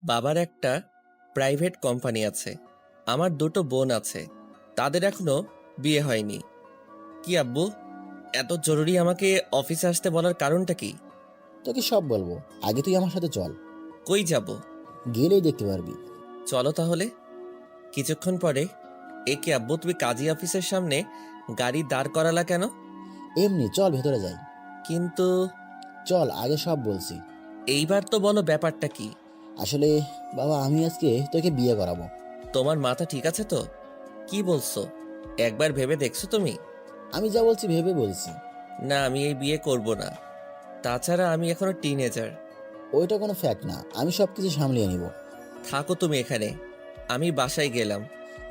বাবার একটা private company আছে। আমার দুটো বোন আছে, তাদের এখনো বিয়ে হয়নি। কি আব্বু, এত জরুরি আমাকে অফিসে আসতে বলার কারণটা কি? তোকে সব বলবো, আগে তুই আমার সাথে চল। কই যাব? গেলেই দেখতে পারবি। চলো তাহলে। কিছুক্ষণ পরে, কি আব্বু, তুমি কাজী অফিসের সামনে গাড়ি দাঁড় করালা কেন? এমনি চল ভেতরে যাই। কিন্তু চল, আগে সব বলছি। এইবার তো বলো ব্যাপারটা কি? আসলে বাবা, আমি আজকে তোকে বিয়ে করাবো। তোমার মাথা ঠিক আছে তো? কি বলছো? একবার ভেবে দেখছো তুমি? আমি যা বলছি ভেবে বলছি। না, আমি এই বিয়ে করব না। তাছাড়া আমি এখনো টিনেজার। ওইটা কোনো ফ্যাক্ট না, আমি সব কিছু সামলিয়ে নিব। থাকো তুমি এখানে, আমি বাসায় গেলাম।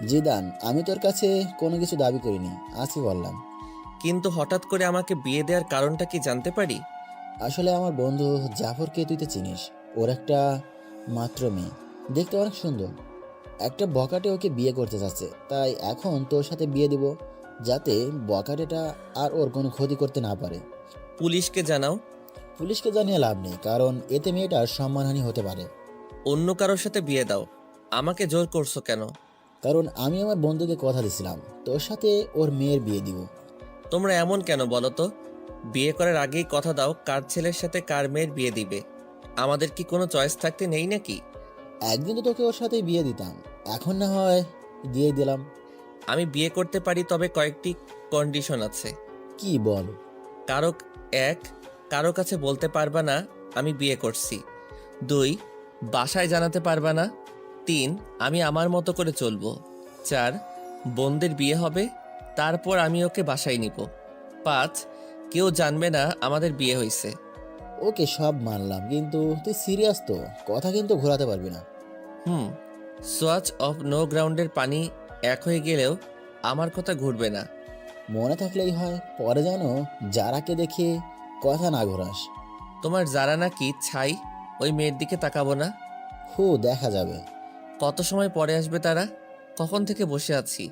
জিদান, আমি তোর কাছে কোনো কিছু দাবি করিনি, আজকে বললাম। কিন্তু হঠাৎ করে আমাকে বিয়ে দেওয়ার কারণটা কি জানতে পারি? আসলে আমার বন্ধু জাফরকে তুই তো চিনিস। ওর একটা মাত্র মেয়ে, দেখতে অনেক সুন্দর। একটা বকাটে ওকে বিয়ে করতে চাচ্ছে, তাই এখন তোর সাথে বিয়ে দিব, যাতে বকাটেটা আর ওর কোনো ক্ষতি করতে না পারে। পুলিশকে জানাও। পুলিশকে জানিয়ে লাভ নেই, কারণ এতে মেয়েটার সম্মানহানি হতে পারে। অন্য কারোর সাথে বিয়ে দাও। আমাকে জোর করছো কেন? কারণ আমি আমার বন্ধুকে কথা দিছিলাম তোর সাথে ওর মেয়ের বিয়ে দিব। তোমরা এমন কেন বলো তো? বিয়ে করার আগেই কথা দাও কার ছেলের সাথে কার মেয়ের বিয়ে দিবে। আমাদের কি কোনো চয়েস থাকতে নেই নাকি? একদিন তো তোকে ওর সাথে বিয়ে দিতাম, এখন না হয় দিয়ে দিলাম। আমি বিয়ে করতে পারি, তবে কয়েকটি কন্ডিশন আছে। কি বল? কারো এক, কারো কাছে বলতে পারবা না আমি বিয়ে করছি। 2, বাসায় জানাতে পারবা না। 3, আমি আমার মতো করে চলবো। 4, বোনদের বিয়ে হবে, তারপর আমি ওকে বাসায় নিব। 5, কেউ জানবে না আমাদের বিয়ে হয়েছে। ওকে, সব মানলাম, কিন্তু তুই সিরিয়াস তো? কথা কিন্তু ঘোরাতে পারবি না। সোয়াচ অফ নো গ্রাউন্ডের পানি এক হয়ে গেলেও আমার কথা ঘুরবে না। মনে থাকলেই হয়, পরে যেন যারাকে দেখে কথা না ঘোরাস। তোমার যারা নাকি ছাই, ওই মেয়ের দিকে তাকাবো না। দেখা যাবে। কত সময় পরে আসবে তারা? কখন থেকে বসে আছি।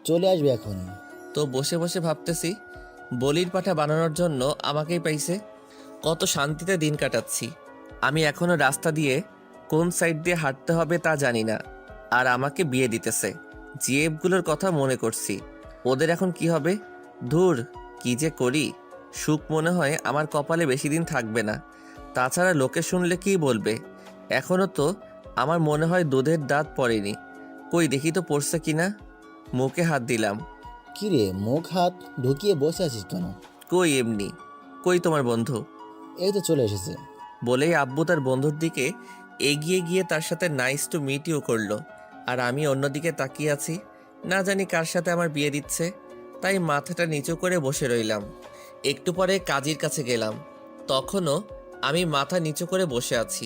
চলে আসবে এখনই। তো বসে বসে ভাবতেছি, বলির পাঠা বানানোর জন্য আমাকেই পাইছে। কত শান্তিতে দিন কাটাচ্ছি। আমি এখনো রাস্তা দিয়ে কোন সাইড দিয়ে হাঁটতে হবে তা জানি না, আর আমাকে বিয়ে দিতেছে। জিএফগুলোর কথা মনে করছি, ওদের এখন কি হবে। ধুর, কি যে করি। সুখ মনে হয় আমার কপালে বেশি দিন থাকবে না। তাছাড়া লোকে শুনলে কি বলবে। এখনো তো আমার মনে হয় দুধের দাঁত পড়েনি। কই দেখি তো পড়ছে কিনা। মুখে হাত দিলাম। কিরে, মুখ হাত ঢুকিয়ে বসে আছিস কেন? কই এমনি। কই তোমার বন্ধু? এই তো চলে এসেছে। বলেই আব্বু তার বন্ধুর দিকে এগিয়ে গিয়ে তার সাথে নাইস টু মিট ইউ করলো। আর আমি অন্যদিকে তাকিয়ে আছি, না জানি কার সাথে আমার বিয়ে দিচ্ছে। তাই মাথাটা নিচু করে বসে রইলাম। একটু পরে কাজীর কাছে গেলাম, তখনও আমি মাথা নিচু করে বসে আছি।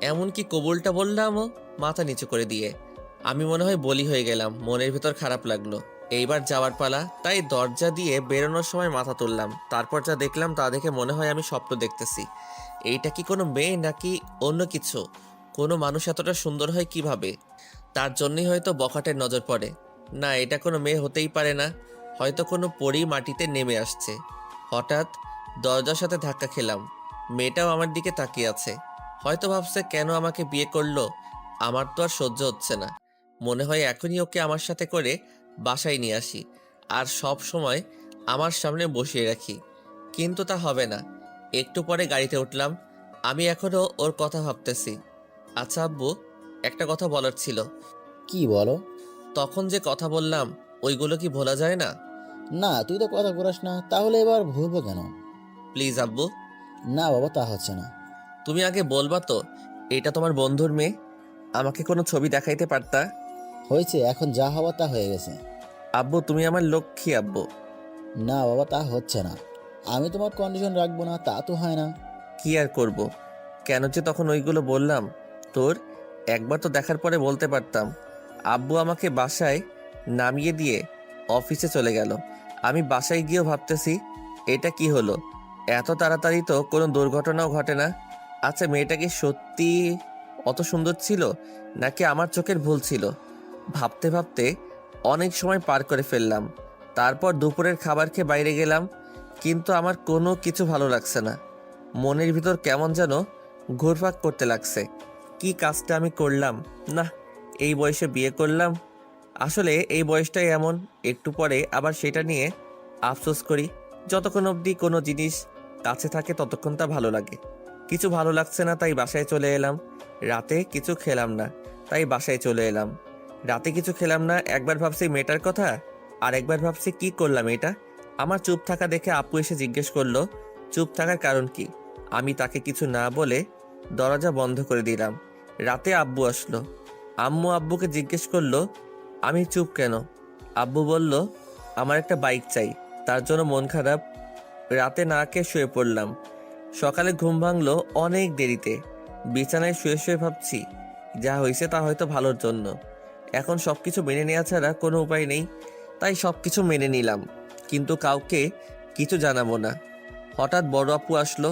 এমনকি কবুলটা বললামও মাথা নিচু করে দিয়ে। আমি মনে হয় বলি হয়ে গেলাম, মনের ভেতর খারাপ লাগলো। এইবার যাওয়ার পালা, তাই দরজা দিয়ে বেরোনোর সময় মাথা তুললাম। তারপর যা দেখলাম তা দেখে মনে হয় আমি স্বপ্ন দেখতেছি। এইটা কি কোনো মেয়ে নাকি অন্য কিছু? কোনো মানুষ এতটা সুন্দর হয় কিভাবে? তার জন্যই হয়তো বখাটের নজর পড়ে। না, এটা কোনো মেয়ে হতেই পারে না। হয়তো কোনো পরী মাটিতে নেমে আসছে। হঠাৎ দরজার সাথে ধাক্কা খেলাম। মেয়েটাও আমার দিকে তাকিয়ে আছে। হয়তো ভাবছে কেন আমাকে বিয়ে করলো। আমার তো আর সহ্য হচ্ছে না। মনে হয় এখনই ওকে আমার সাথে করে বাসায় নিয়ে আসি, আর সব সময় আমার সামনে বসিয়ে রাখি। কিন্তু তা হবে না। একটু পরে গাড়িতে উঠলাম। আমি এখনো ওর কথা ভাবতেছি। আচ্ছা আব্বু, একটা কথা বলার ছিল। কি বলো? তখন যে কথা বললাম, ওইগুলো কি ভোলা যায় না? না, তুই তো কথা ঘোরাস না, তাহলে এবার ভুলবো কেন? প্লিজ আব্বু। না বাবা, তা হচ্ছে না। তুমি আগে বলবা তো, এটা তোমার বন্ধুর মেয়ে। আমাকে কোনো ছবি দেখাইতে পারতা। হয়েছে, এখন যা হওয়া তা হয়ে গেছে। আব্বু, তুমি আমার লক্ষ্মী আব্বু। না বাবা, তা হচ্ছে না। আমি তোমার কন্ডিশন রাখবো না তা তো হয় না। কি আর করব। কেন যে তখন ওইগুলো বললাম তোর, একবার তো দেখার পরে বলতে পারতাম। আব্বু আমাকে বাসায় নামিয়ে দিয়ে অফিসে চলে গেল। আমি বাসায় গিয়েও ভাবতেছি, এটা কি হলো। এত তাড়াতাড়ি তো কোনো দুর্ঘটনাও ঘটে না। আচ্ছা, মেয়েটা কি সত্যি অত সুন্দর ছিল, নাকি আমার চোখের ভুল ছিল? ভাবতে ভাবতে অনেক সময় পার করে ফেললাম। তারপর দুপুরের খাবার খেয়ে বাইরে গেলাম, কিন্তু আমার কোনো কিছু ভালো লাগছে না। মনের ভিতর কেমন যেন ঘুরপাক করতে লাগছে। কি কাজটা আমি করলাম? না, এই বয়সে বিয়ে করলাম। আসলে এই বয়সটাই এমন, একটু পরে আবার সেটা নিয়ে আফসোস করি। যতক্ষণ অবধি কোনো জিনিস কাছে থাকে ততক্ষণ তা ভালো লাগে। কিছু ভালো লাগছে না, তাই বাসায় চলে এলাম। রাতে কিছু খেলাম না, তাই বাসায় চলে এলাম। রাতে কিছু খেলাম না, একবার ভাবছি মেয়েটার কথা, আর একবার ভাবছি কি করলাম এটা। আমার চুপ থাকা দেখে আপু এসে জিজ্ঞেস করলো চুপ থাকার কারণ কি। আমি তাকে কিছু না বলে দরজা বন্ধ করে দিলাম। রাতে আব্বু আসলো। আম্মু আব্বুকে জিজ্ঞেস করলো আমি চুপ কেন। আব্বু বলল আমার একটা বাইক চাই, তার জন্য মন খারাপ। রাতে না খেয়ে শুয়ে পড়লাম। সকালে ঘুম ভাঙলো অনেক দেরিতে। বিছানায় শুয়ে শুয়ে ভাবছি যা হয়েছে তা হয়তো ভালোর জন্য। এখন সবকিছু মেনে নেওয়া ছাড়া কোনো উপায় নেই, তাই সবকিছু মেনে নিলাম, কিন্তু কাউকে কিছু জানাবো না। হঠাৎ বড় আপু আসলো।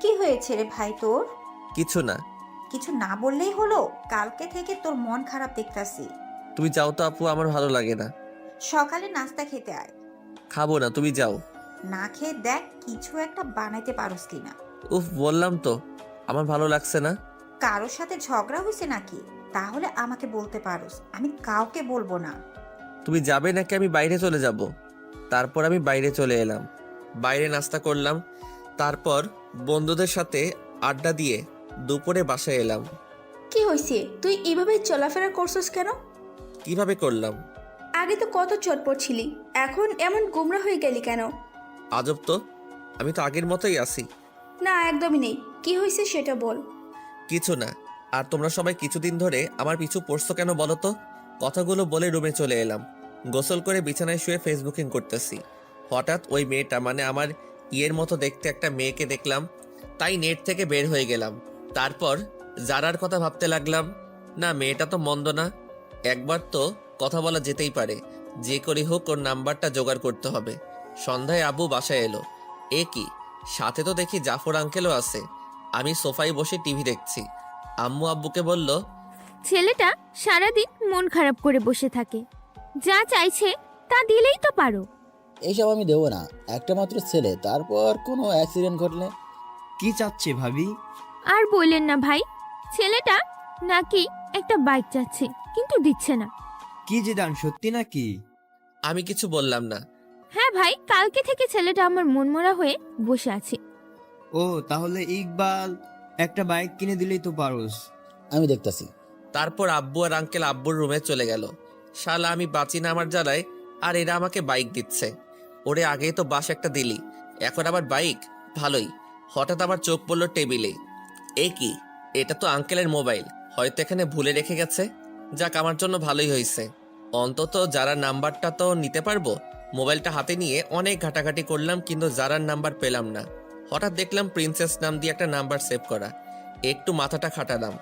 কি হয়েছে রে ভাই তোর? কিছু না। কিছু না বললেই হলো? কালকে থেকে তোর মন খারাপ দেখতাছি। তুমি যাও তো আপু, আমার ভালো লাগে না। সকালে নাস্তা খেতে আয়। খাবো না, তুমি যাও। না খেয়ে দেখ কিছু একটা বানাইতে পারোস কিনা। উফ, বললাম তো আমার ভালো লাগছে না। কারোর সাথে ঝগড়া হয়েছে নাকি? তাহলে আমাকে বলতে পারোস, আমি কাউকে বলবো না। তুমি যাবে নাকি আমি বাইরে চলে যাব? তারপর আমি বাইরে চলে এলাম। বাইরে নাস্তা করলাম, তারপর বন্ধুদের সাথে আড্ডা দিয়ে দুপুরে বাসায় এলাম। কি হয়েছে? তুই এভাবে চলাফেরা করছস কেন? কিভাবে করলাম? আগে তো কত চটপট ছিলি, এখন এমন গোমরা হয়ে গেলি কেন? আজব তো, আমি তো আগের মতোই আছি। না, একদমই নেই। কি হয়েছে সেটা বল। কিছু না। আর তোমরা সবাই কিছুদিন ধরে আমার পিছু পড়ছো কেন বলো তো? কথাগুলো বলে রুমে চলে এলাম। গোসল করে বিছানায় শুয়ে ফেসবুকিং করতেছি। হঠাৎ ওই মেয়েটা, মানে আমার ইয়ের মতো দেখতে একটা মেয়েকে দেখলাম, তাই নেট থেকে বের হয়ে গেলাম। তারপর জারার কথা ভাবতে লাগলাম। না, মেয়েটা তো মন্দ না, একবার তো কথা বলা যেতেই পারে। যে করেই হোক ওর নাম্বারটা জোগাড় করতে হবে। সন্ধ্যায় আব্বু বাসায় এলো। এ কি, সাথে তো দেখি জাফর আঙ্কেলও আছে। আমি সোফায় বসে টিভি দেখছি। আম্মু আব্বুকে বলল ছেলেটা সারাদিন মন খারাপ করে বসে থাকে, যা চাইছে তা দিলেই তো পারো। এইসব আমি দেবো না, একটা মাত্র ছেলে, তারপর কোনো অ্যাক্সিডেন্ট ঘটলে। কি চাচ্ছে ভাবি? আর বললেন না ভাই, ছেলেটা নাকি একটা বাইক চাচ্ছে কিন্তু দিচ্ছে না। কি জিদান, সত্যি নাকি? আমি কিছু বললাম না। হ্যাঁ ভাই, কালকে থেকে ছেলেটা আমার মনমরা হয়ে বসে আছে। ও তাহলে ইকবাল একটা বাইক কিনে দিলেই তো পারোস। আমি দেখতাছি। তারপর আব্বু আর আঙ্কেল আব্বুর রুমে চলে গেল। শালা আমি বাঁচি না আমার জ্বালায়, আর এরা আমাকে বাইক দিচ্ছে। ওরে আগেই তো বাস একটা দিলি, এখন আবার বাইক? ভালোই। হঠাৎ আবার চোখ পড়লো টেবিলে। এ কি, এটা তো আঙ্কেলের মোবাইল, হয়তো এখানে ভুলে রেখে গেছে। যাক, আমার জন্য ভালোই হয়েছে, অন্তত যারা নাম্বারটা তো নিতে পারবো। মোবাইলটা হাতে নিয়ে অনেক ঘাটাঘাটি করলাম, কিন্তু যারার নাম্বার পেলাম না। হঠাৎ দেখলাম প্রিন্সেস নাম দিয়ে একটা নাম্বার সেভ করা। একটু মাথাটা খাটালাম,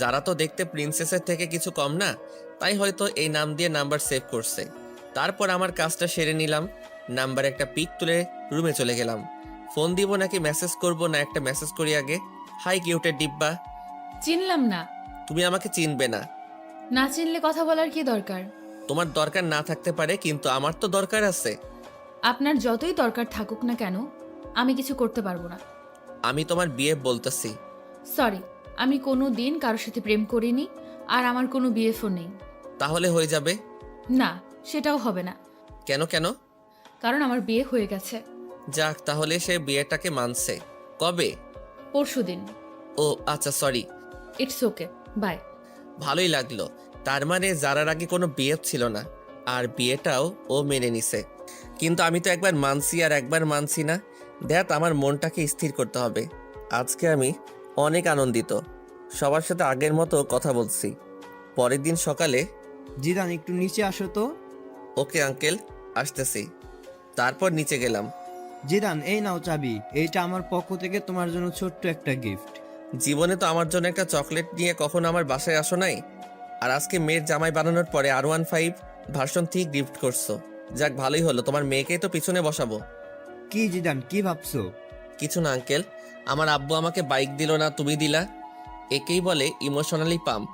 যারা তো দেখতে প্রিন্সেসের থেকে কিছু কম না, তাই হয়তো এই নাম দিয়ে নাম্বার সেভ করছে। তারপর আমার কাজটা সেরে নিলাম, নাম্বার একটা পিক তুলে রুমে চলে গেলাম। ফোন দিব নাকি মেসেজ করব? না, একটা মেসেজ করি আগে। হাই কিউটের ডিব্বা। চিনলাম না। তুমি আমাকে চিনবে না। না চিনলে কথা বলার কি দরকার? তোমার দরকার না থাকতে পারে, কিন্তু আমার তো দরকার আছে। আপনার যতই দরকার থাকুক না কেন, আমি কিছু করতে পারবো না। আমি তোমার বিয়ে বলতেছি। সরি, আমি কোনো দিন কারোর সাথে প্রেম করিনি, আর আমার কোনো বিএফও নেই। তাহলে হয়ে যাবে? না, সেটাও হবে না, কেন কেন? কারণ আমার বিয়ে হয়ে গেছে। যাক, তাহলে সে বিয়েটাকে মানছে। কবে? পরশুদিন। ও আচ্ছা, সরি। It's okay, by. ভালোই লাগলো। তার মানে যারার আগে কোনো বিয়ে ছিল না, আর বিয়েটাও ও মেনে নিছে। কিন্তু আমি তো একবার মানছি আর একবার মানছি না। দেখ, আমার মনটাকে স্থির করতে হবে। আজকে আমি অনেক আনন্দিত, সবার সাথে আগের মতো কথা বলছি। পরের দিন সকালে জিদান একটু নিচে আসো তো। ওকে আঙ্কেল, আসতেছি। তারপর নিচে গেলাম। জিদান এই নাও চাবি, এইটা আমার পক্ষ থেকে তোমার জন্য ছোট্ট একটা গিফট। জীবনে তো আমার জন্য একটা চকলেট নিয়ে কখনো আমার বাসায় আসো নাই, আর আজকে মেয়ের জামাই বানানোর পরে R15 ভার্সন 3 গিফট করছো। যাক, ভালোই হলো, তোমার মেয়েকেই তো পিছনে বসাবো। কি জিদান, কি ভাবছো? কিছু না আঙ্কেল, আমার আব্বু আমাকে বাইক দিল না, তুমি দিলা। একেই বলে ইমোশনালি পাম্প।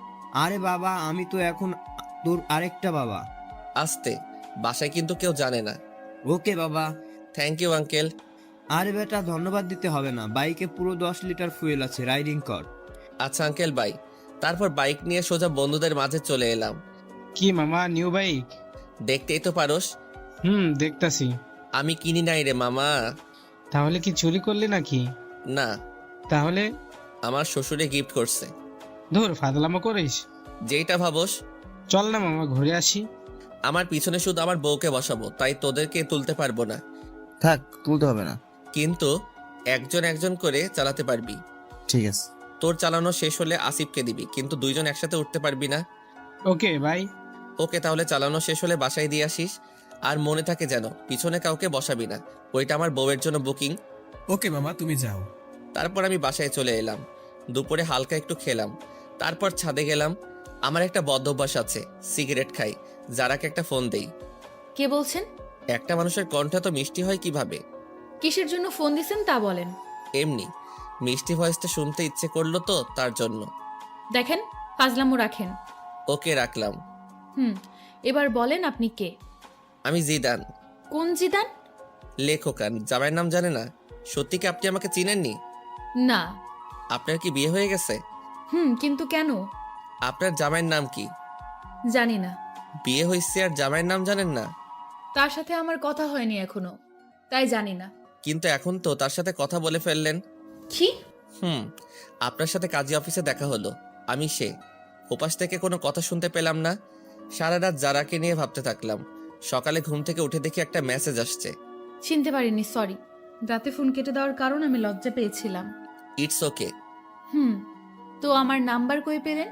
আরে বাবা, আমি তো এখন তোর আরেকটা বাবা। আসতে, বাসায় কিন্তু কেউ জানে না। ওকে বাবা। Thank you uncle. আরে বেটা, ধন্যবাদ দিতে হবে না, বাইকে পুরো 10 লিটার ফুয়েল আছে, রাইডিং কর। আচ্ছা আঙ্কেল বাই। তারপর বাইক নিয়ে সোজা বন্ধুদের মাঝে চলে এলাম। কি মামা, নিউ বাইক? দেখতেই তো পারোস। দেখতাছি। আমি কিনি নাই রে মামা। তাহলে কি চুরি করলি নাকি? না, তাহলে? আমার শ্বশুরে গিফট করছে। ধুর, ফাদলামো করিস। যেইটা ভাবোস। চল না মামা, ঘুরে আসি। আমার পিছনে শুধু আমার বউকে বসাবো, তাই তোদেরকে তুলতে পারবো না। থাক, তুলতে হবে না। কিন্তু একজন একজন করে চালাতে পারবি। ঠিক আছে। তোর চালানো শেষ হলে আসিফকে দিবি, কিন্তু দুইজন একসাথে উঠতে পারবি না। Okay bye. ওকে, তাহলে চালানো শেষ হলে বাসায় দিয়ে আসিস। আর মনে থাকে যেন পিছনে কাউকে বসাবি না, ওইটা আমার বউয়ের জন্য বুকিং। ওকে মামা, তুমি যাও। তারপর আমি বাসায় চলে এলাম। দুপুরে হালকা একটু খেলাম। তারপর ছাদে গেলাম। আমার একটা বদ অভ্যাস আছে, সিগারেট খাই। যারাকে একটা ফোন দেই। কে বলছেন? একটা মানুষের কণ্ঠ তো মিষ্টি হয় কিভাবে? কিসের জন্য ফোন দিছেন তা বলেন। এমনি মিষ্টি ভয়েসটা শুনতে ইচ্ছে করলো তো, তার জন্য। দেখেন, ফাজলামো রাখেন। ওকে, রাখলাম। এবার বলেন আপনি কে? আমি জিদান। কোন জিদান? লেখকান, জামাইয়ের নাম জানে না? সত্যি কি আপনি আমাকে চিনেননি? না। আপনার কি বিয়ে হয়ে গেছে? কিন্তু কেন? আপনার জামাইয়ের নাম কি? জানি না। বিয়ে হয়েছে আর জামাইয়ের নাম জানেন না? তার সাথে আমার কথা হয়নি এখনো, তাই জানি না। কিন্তু এখন তো তার সাথে কথা বলে ফেললেন। কি? আপনার সাথে কাজী অফিসে দেখা হলো। আমি সে। ওপাশ থেকে কোনো কথা শুনতে পেলাম না। সারা রাত যারাকে নিয়ে ভাবতে থাকলাম। সকালে ঘুম থেকে উঠে দেখি একটা মেসেজ আসছে। চিনতে পারিনি, সরি। রাতে ফোন কেটে দেওয়ার কারণ আমি লজ্জা পেয়েছিলাম। It's okay. তো আমার নাম্বার কই পেলেন?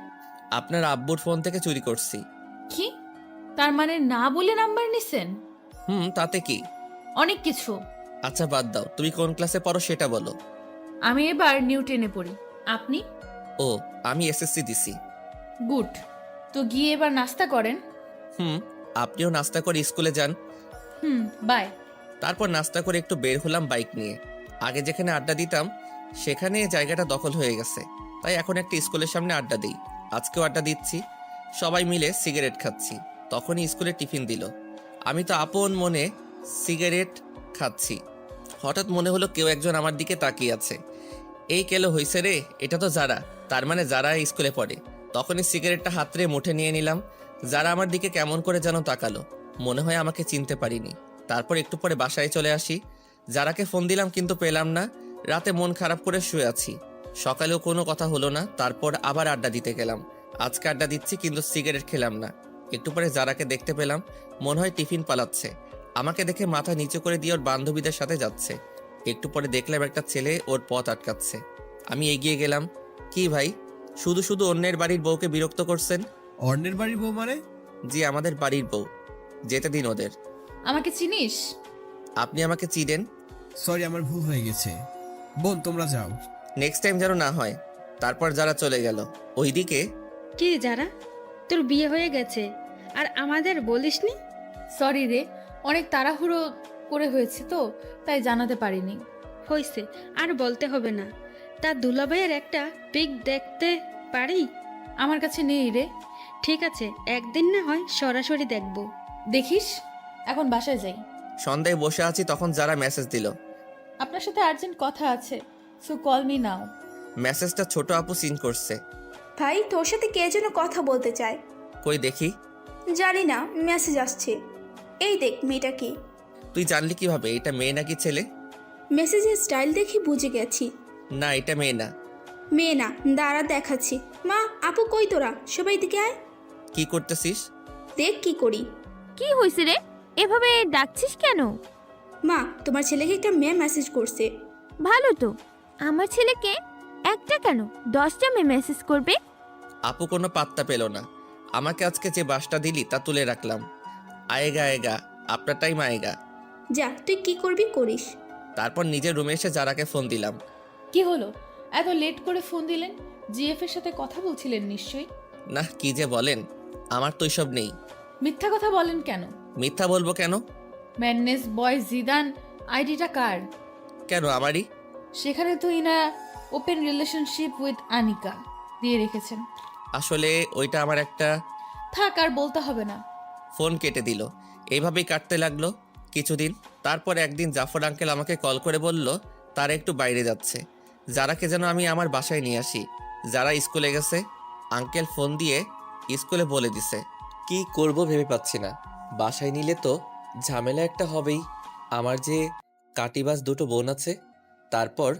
আপনার আব্বুর ফোন থেকে চুরি করছি। কি? তার মানে না বলে নাম্বার নিছেন? তাতে কি? অনেক কিছু। আচ্ছা বাদ দাও, তুমি কোন ক্লাসে পড়ো সেটা বলো। আমি এবার নিউ 10-এ পড়ি। আপনি? ও, আমি এসএসসি দিছি। গুড। তো গিয়ে এবার নাস্তা করেন। আপনিও নাস্তা করে স্কুলে যান। বাই। তারপর নাস্তা করে একটু বের হলাম বাইক নিয়ে। আগে যেখানে আড্ডা দিতাম সেখানে জায়গাটা দখল হয়ে গেছে, তাই এখন একটা স্কুলের সামনে আড্ডা দিই। আজকেও আড্ডা দিচ্ছি, সবাই মিলে সিগারেট খাচ্ছি। তখনই স্কুলে টিফিন দিল। আমি তো আপন মনে সিগারেট খাচ্ছি। হঠাৎ মনে হলো কেউ একজন আমার দিকে তাকিয়ে আছে। এই কেলো হইছে রে, এটা তো যারা, তার মানে যারা স্কুলে পড়ে। তখনই সিগারেটটা হাতরে মুঠে নিয়ে নিলাম। যারা আমার দিকে কেমন করে যেন তাকালো, মনে হয় আমাকে চিনতে পারিনি। তারপর একটু পরে বাসায় চলে আসি। যারাকে ফোন দিলাম কিন্তু পেলাম না। রাতে মন খারাপ করে শুয়ে আছি। সকালেও কোনো কথা হলো না। তারপর আবার আড্ডা দিতে গেলাম। আজকে আড্ডা দিচ্ছি কিন্তু সিগারেট খেলাম না। একটু পরে যারাকে দেখতে পেলাম, মনে হয় টিফিন পালাচ্ছে। আমাকে দেখে মাথা নিচু করে দিয়ে ওর বান্ধবীদের সাথে যাচ্ছে। একটু পরে দেখলাম একটা ছেলে ওর পথ আটকাচ্ছে। আমি এগিয়ে গেলাম। কি ভাই, শুধু শুধু অন্যের বাড়ির বউকে বিরক্ত করছেন? অন্যের বাড়ির বউ মানে? জি, আমাদের বাড়ির বউ। যেতে দিন ওদের। আমাকে চিনিস? আপনি আমাকে চিনেন? সরি, আমার ভুল হয়ে গেছে। বোন, তোমরা যাও। নেক্সট টাইম যেন না হয়। তারপর যারা চলে গেল। ওইদিকে কি যারা, তোর বিয়ে হয়ে গেছে আর আমাদের বলিসনি? সরি রে, অনেক তাড়াহুড়ো করে হয়েছে তো, তাই জানাতে পারিনি। হয়েছে, আর বলতে হবে না। তা দুলাভাইয়ের একটা পিক দেখতে পারি? আমার কাছে নেই রে। ঠিক আছে, একদিন না হয় সরাসরি দেখব। দেখিস। এখন বাসায় যাই। সন্ধ্যায় বসে আছি, তখন যারা মেসেজ দিল। আপনার সাথে আর্জেন্ট কথা আছে, সো কল মি নাও। মেসেজটা ছোট আপু সিন করছে। ভাই, তোর সাথে কে যেন কথা বলতে চায়। কই দেখি। জানি না, মেসেজ আসছে। এই দেখ, মেয়েটা কি? তুই জানলি কিভাবে এটা মেয়ে নাকি ছেলে? মেসেজের স্টাইল দেখি বুঝে গেছি। না, এটা মেয়ে না। মেয়ে না, দাঁড়া দেখাচ্ছি। মা, আপু কই তোরা? সবাই দিকে আয়। কি করতেছিস? দেখ কি করি। কি হয়েছে রে, এভাবে ডাকছিস কেন? মা, তোমার ছেলেকে একটা মেয়ে মেসেজ করছে। ভালো তো, আমার ছেলেকে একটা কেন 10টা মেয়ে মেসেজ করবে। আপু কোনো পাত্তা পেল না। আমাকে আজকে যে বাসটা দিলি তা তুলে রাখলাম। আয়েগা আয়েগা, আপনার টাইম আয়েগা। যা, তুই কি করবি করিস। তারপর নিজের রুমে এসে যারাকে ফোন দিলাম। কি হলো, এত লেট করে ফোন দিলেন? জিএফ এর সাথে কথা বলছিলেন নিশ্চয়ই। না, কি যে বলেন, আমার তো এসব নেই। মিথ্যা কথা বলেন কেন? মিথ্যা বলবো কেন? ম্যাডনেস বয় জিদান আইডিটা কার? কেন আমারই? সেখানে তো ইনা ওপেন রিলেশনশিপ উইথ আনিকা দিয়ে রেখেছেন। আসলে ওইটা আমার একটা। থাক, আর বলতে হবে না। ফোন কেটে দিল। এইভাবেই কাটতে লাগলো কিছুদিন। তারপর একদিন জাফর আঙ্কেল আমাকে কল করে বলল তারা একটু বাইরে যাচ্ছে, যারাকে যেন আমি আমার বাসায় নিয়ে আসি। যারা স্কুলে গেছে, আঙ্কেল ফোন দিয়ে স্কুলে বলে দিছে। কি করব ভেবে পাচ্ছি না। বাসায় নিলে তো ঝামেলা একটা হবেই। আমার যে কাটিবাজ দুটো বোন আছে। তারপর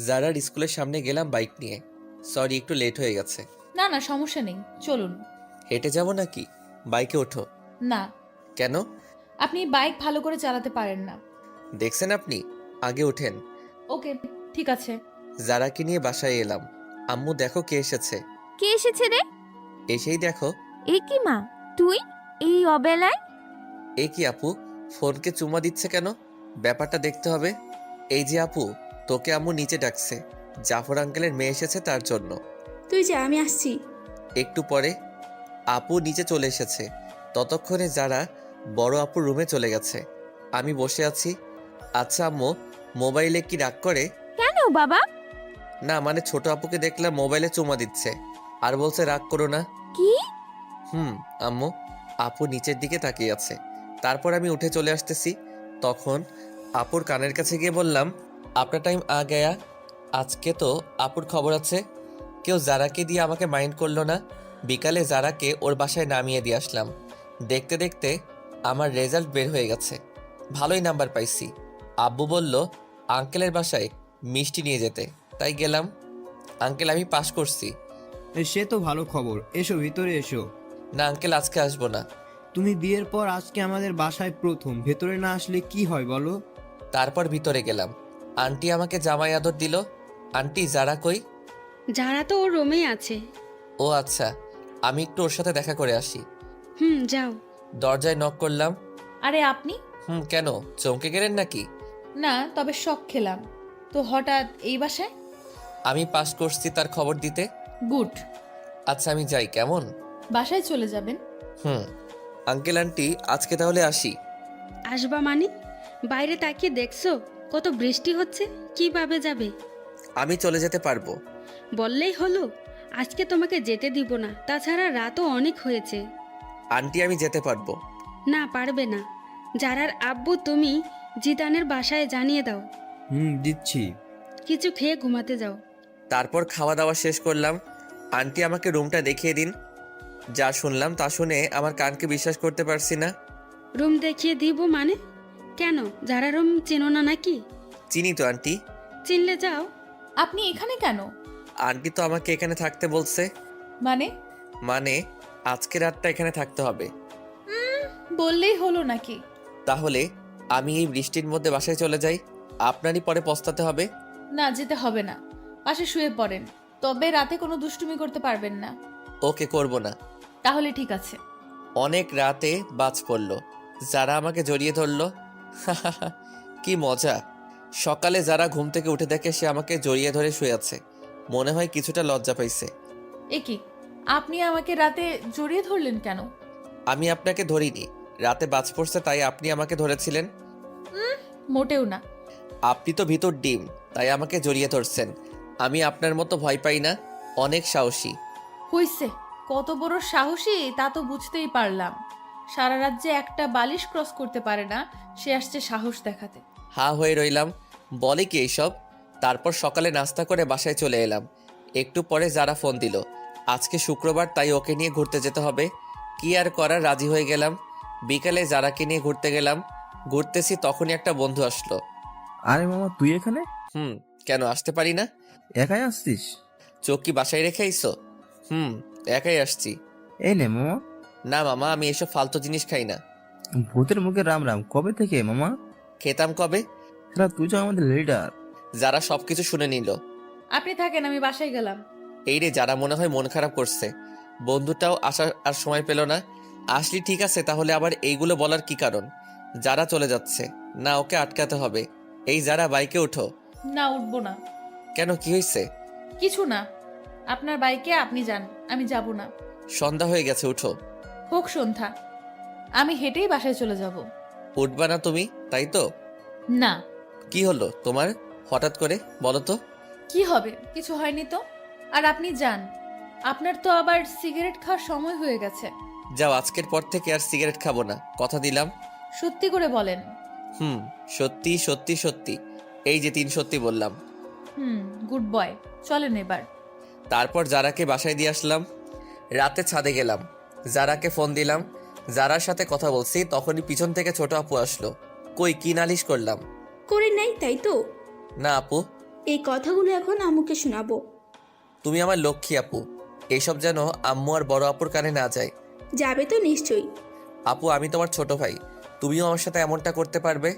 যারার স্কুলের সামনে গেলাম বাইক নিয়ে। সরি, একটু লেট হয়ে গেছে। না না, সমস্যা নেই, চলুন। হেঁটে যাব নাকি? বাইকে ওঠো। না, কেন? আপনি বাইক ভালো করে চালাতে পারেন না। দেখছেন আপনি, আগে ওঠেন। ওকে, ঠিক আছে। যারাকে নিয়ে বাসায় এলাম। আম্মু দেখো কে এসেছে। কে এসেছে রে? এসেই দেখো। এ কি মা, তুই এই অবেলায়? এ কি আপু, ফোনকে চুমা দিচ্ছে কেন? ব্যাপারটা দেখতে হবে। এই যে আপু, তোকে আম্মু নিচে ডাকছে। জাফর আঙ্কেলের মেয়ে এসেছে তার জন্য। তুই যা, আমি আসছি। একটু পরে আপু নিচে চলে এসেছে। ততক্ষণে যারা বড় আপুর রুমে চলে গেছে। আমি বসে আছি। আচ্ছা আম্মু, মোবাইলে কি রাগ করে? কেন বাবা? না মানে ছোট আপুকে দেখলাম মোবাইলে চুমা দিচ্ছে, আর বলছে রাগ করো না। কি? আম্মু, আপু নিচের দিকে তাকিয়ে আছে। তারপর আমি উঠে চলে আসতেছি। তখন আপুর কানের কাছে গিয়ে বললাম, আপনার টাইম আ গয়া। আজকে তো আপুর খবর আছে। কেউ জারাকে দিয়ে আমাকে মাইন্ড করলো না। বিকালে জারাকে ওর বাসায় নামিয়ে দিয়ে আসলাম। দেখতে দেখতে আমার রেজাল্ট বের হয়ে গেছে। ভালোই নাম্বার পাইছি। আব্বু বলল আঙ্কেলের বাসায় মিষ্টি নিয়ে যেতে, তাই গেলাম। আঙ্কেল, আমি পাস করছি। সে তো ভালো খবর, এসো ভিতরে এসো। না আঙ্কেল, আজকে আসবো না। তুমি বিয়ের পর আজকে আমাদের বাসায় প্রথম, ভেতরে না আসলে কি হয় বলো? তারপর ভিতরে গেলাম। আন্টি আমাকে জামাই আদর দিল। আন্টি যারা কই? যারা তো ওর রুমেই আছে। ও আচ্ছা, আমি একটু ওর সাথে দেখা করে আসি। যাও। দরজায় নক করলাম। আরে আপনি? কেন, চমকে গেলেন নাকি? না, তবে শক খেলাম তো হঠাৎ এই বাসায়। আমি পাস করছি তার খবর দিতে। গুড। আচ্ছা আমি যাই, কেমন? বাসায় চলে যাবেন? আঙ্কেল আন্টি, আজকে তাহলে আসি। আসবা মানে? বাইরে তাকিয়ে দেখছো কত বৃষ্টি হচ্ছে, কিভাবে যাবে? আমি চলে যেতে পারবো। বললেই হলো। আজকে তোমাকে যেতে দিব না, তাছাড়া রাতও অনেক হয়েছে। আন্টি, আমি যেতে পারবো। না, পারবে না। যারার আব্বু তুমি জিদানের বাসায় জানিয়ে দাও। দিচ্ছি। কিছু খেয়ে ঘুমাতে যাও। তারপর খাওয়া দাওয়া শেষ করলাম। আন্টি আমাকে রুমটা দেখিয়ে দিন। যা শুনলাম তা শুনে আমার কানকে বিশ্বাস করতে পারছি না। রুম দেখিয়ে দিব মানে? কেন, যারা রুম চেনো না নাকি? চিনি তো আন্টি। চিনলে যাও। আপনি এখানে কেন? আন্টি তো আমাকে এখানে থাকতে বলছে। মানে আজকে রাতটা এখানে থাকতে হবে। বললেই হলো নাকি? তাহলে আমি এই বৃষ্টির মধ্যে বাসায় চলে যাই, আপনারই পরে পস্তাতে হবে। না, যেতে হবে না, পাশে শুয়ে পড়েন। তবে রাতে কোনো দুষ্টুমি করতে পারবেন না। ওকে, করব না। তাহলে ঠিক আছে। অনেক রাতে বাজ পড়ল। যারা আমাকে জড়িয়ে ধরলো। কি মজা। সকালে যারা ঘুম থেকে উঠে দেখে সে আমাকে জড়িয়ে ধরে শুয়ে আছে। মনে হয় কিছুটা লজ্জা পাইছে। এ কি, আপনি আমাকে রাতে জড়িয়ে ধরলেন কেন? আমি আপনাকে ধরিনি, রাতে বাজ পড়ছে তাই আপনি আমাকে ধরেছিলেন। মোটেও না। আপনি তো ভিতর ডিম, তাই আমাকে জড়িয়ে ধরছেন। আমি আপনার মতো ভয় পাই না, অনেক সাহসী। হইছে, কত বড় সাহসী তা তো বুঝতেই পারলাম। সারা রাত যে একটা বালিশ ক্রস করতে পারে না, সে আসছে সাহস দেখাতে। হা হয়ে রইলাম, বলে কি এইসব। তারপর সকালে নাস্তা করে বাসায় চলে এলাম। একটু পরে যারা ফোন দিল, আজকে শুক্রবার তাই ওকে নিয়ে ঘুরতে যেতে হবে। কি আর করার, রাজি হয়ে গেলাম। বিকালে যারাকে নিয়ে ঘুরতে গেলাম। ঘুরতেছি তখনই একটা বন্ধু আসলো। আরে মামা, তুই এখানে? কেন আসতে পারি না? একাই আসছিস? চোখ কি বাসায় রেখে আইসো? একাই আসছি। এই নে মামা। না মামা, আমি এসব ফালতু জিনিস খাই না। ভূতের মুখে রাম রাম, কবে থেকে মামা? খেতাম কবে। তুই তো আমাদের লিডার। যারা সবকিছু শুনে নিল। আপনি থাকেন, আমি বাসায় গেলাম। এই রে, যারা মনে হয় মন খারাপ করছে। বন্ধুটাও আসার আর সময় পেল না। আসলি ঠিক আছে, তাহলে আবার এইগুলো বলার কি কারণ? যারা চলে যাচ্ছে না, ওকে আটকাতে হবে। এই যারা, বাইকে ওঠো। না, উঠবো না। কেন, কি হয়েছে? কিছু না, আপনার বাইকে আপনি যান, আমি যাব না। সন্ধ্যা হয়ে গেছে, উঠো। হোক সন্ধ্যা, আমি হেঁটেই বাসায় চলে যাব। উঠবা না তুমি, তাই তো? না। কি হলো তোমার হঠাৎ করে, বলো তো? কি হবে, কিছু হয়নি তো। আর আপনি যান, আপনার তো আবার সিগারেট খাওয়ার সময় হয়ে গেছে। যাও, আজকের পর থেকে আর সিগারেট খাবো না, কথা দিলাম। সত্যি করে বলেন? সত্যি সত্যি সত্যি, এই যে 3 সত্যি বললাম। গুড বয়, চলেন এবার। তারপর জারাকে বাসায় দিয়ে আসলাম। রাতে ছাদে গেলাম, জারাকে ফোন দিলাম। জারার সাথে কথা বলছি, তখনই পিছন থেকে ছোট আপু আসলো। কই কি নালিশ করলাম? করে নাই তাই তো? না আপু, এই কথাগুলো এখন আম্মুকে শোনাবো। তুমি আমার লক্ষ্মী আপু, এইসব যেন আম্মু আর বড় আপুর কানে না যায়। যাবে তো নিশ্চয়ই। আপু আমি তোমার ছোট ভাই, তুমিও আমার সাথে এমনটা করতে পারবে?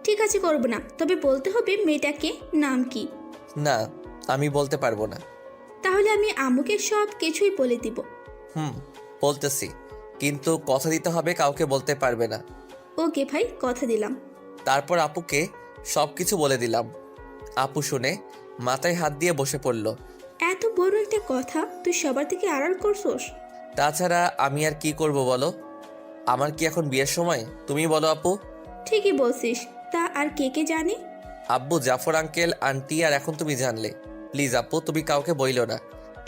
ঠিক আছে, করবো না, তবে বলতে হবে মেয়েটাকে নাম কি। না, আমি বলতে পারবো না। তাহলে আমি আম্মুকে সব কিছুই বলে দিব। বলতেছি, কিন্তু কথা দিতে হবে কাউকে বলতে পারবে না। ওকে ভাই, কথা দিলাম। তারপর আপুকে সব কিছু বলে দিলাম। আপু শুনে মাথায় হাত দিয়ে বসে পড়ল। এত বড় একটা কথা তুই সবার থেকে আড়াল করছোস? তাছাড়া আমি আর কি করব বলো? আমার কি এখন বিয়ের সময়? তুমি বলো আপু। ঠিকই বলছিস, তা আর কে কে জানে? আব্বু, জাফর আঙ্কেল, আন্টি, আর এখন তুমি জানলে। প্লিজ আপু, তুমি কাউকে বইলো না।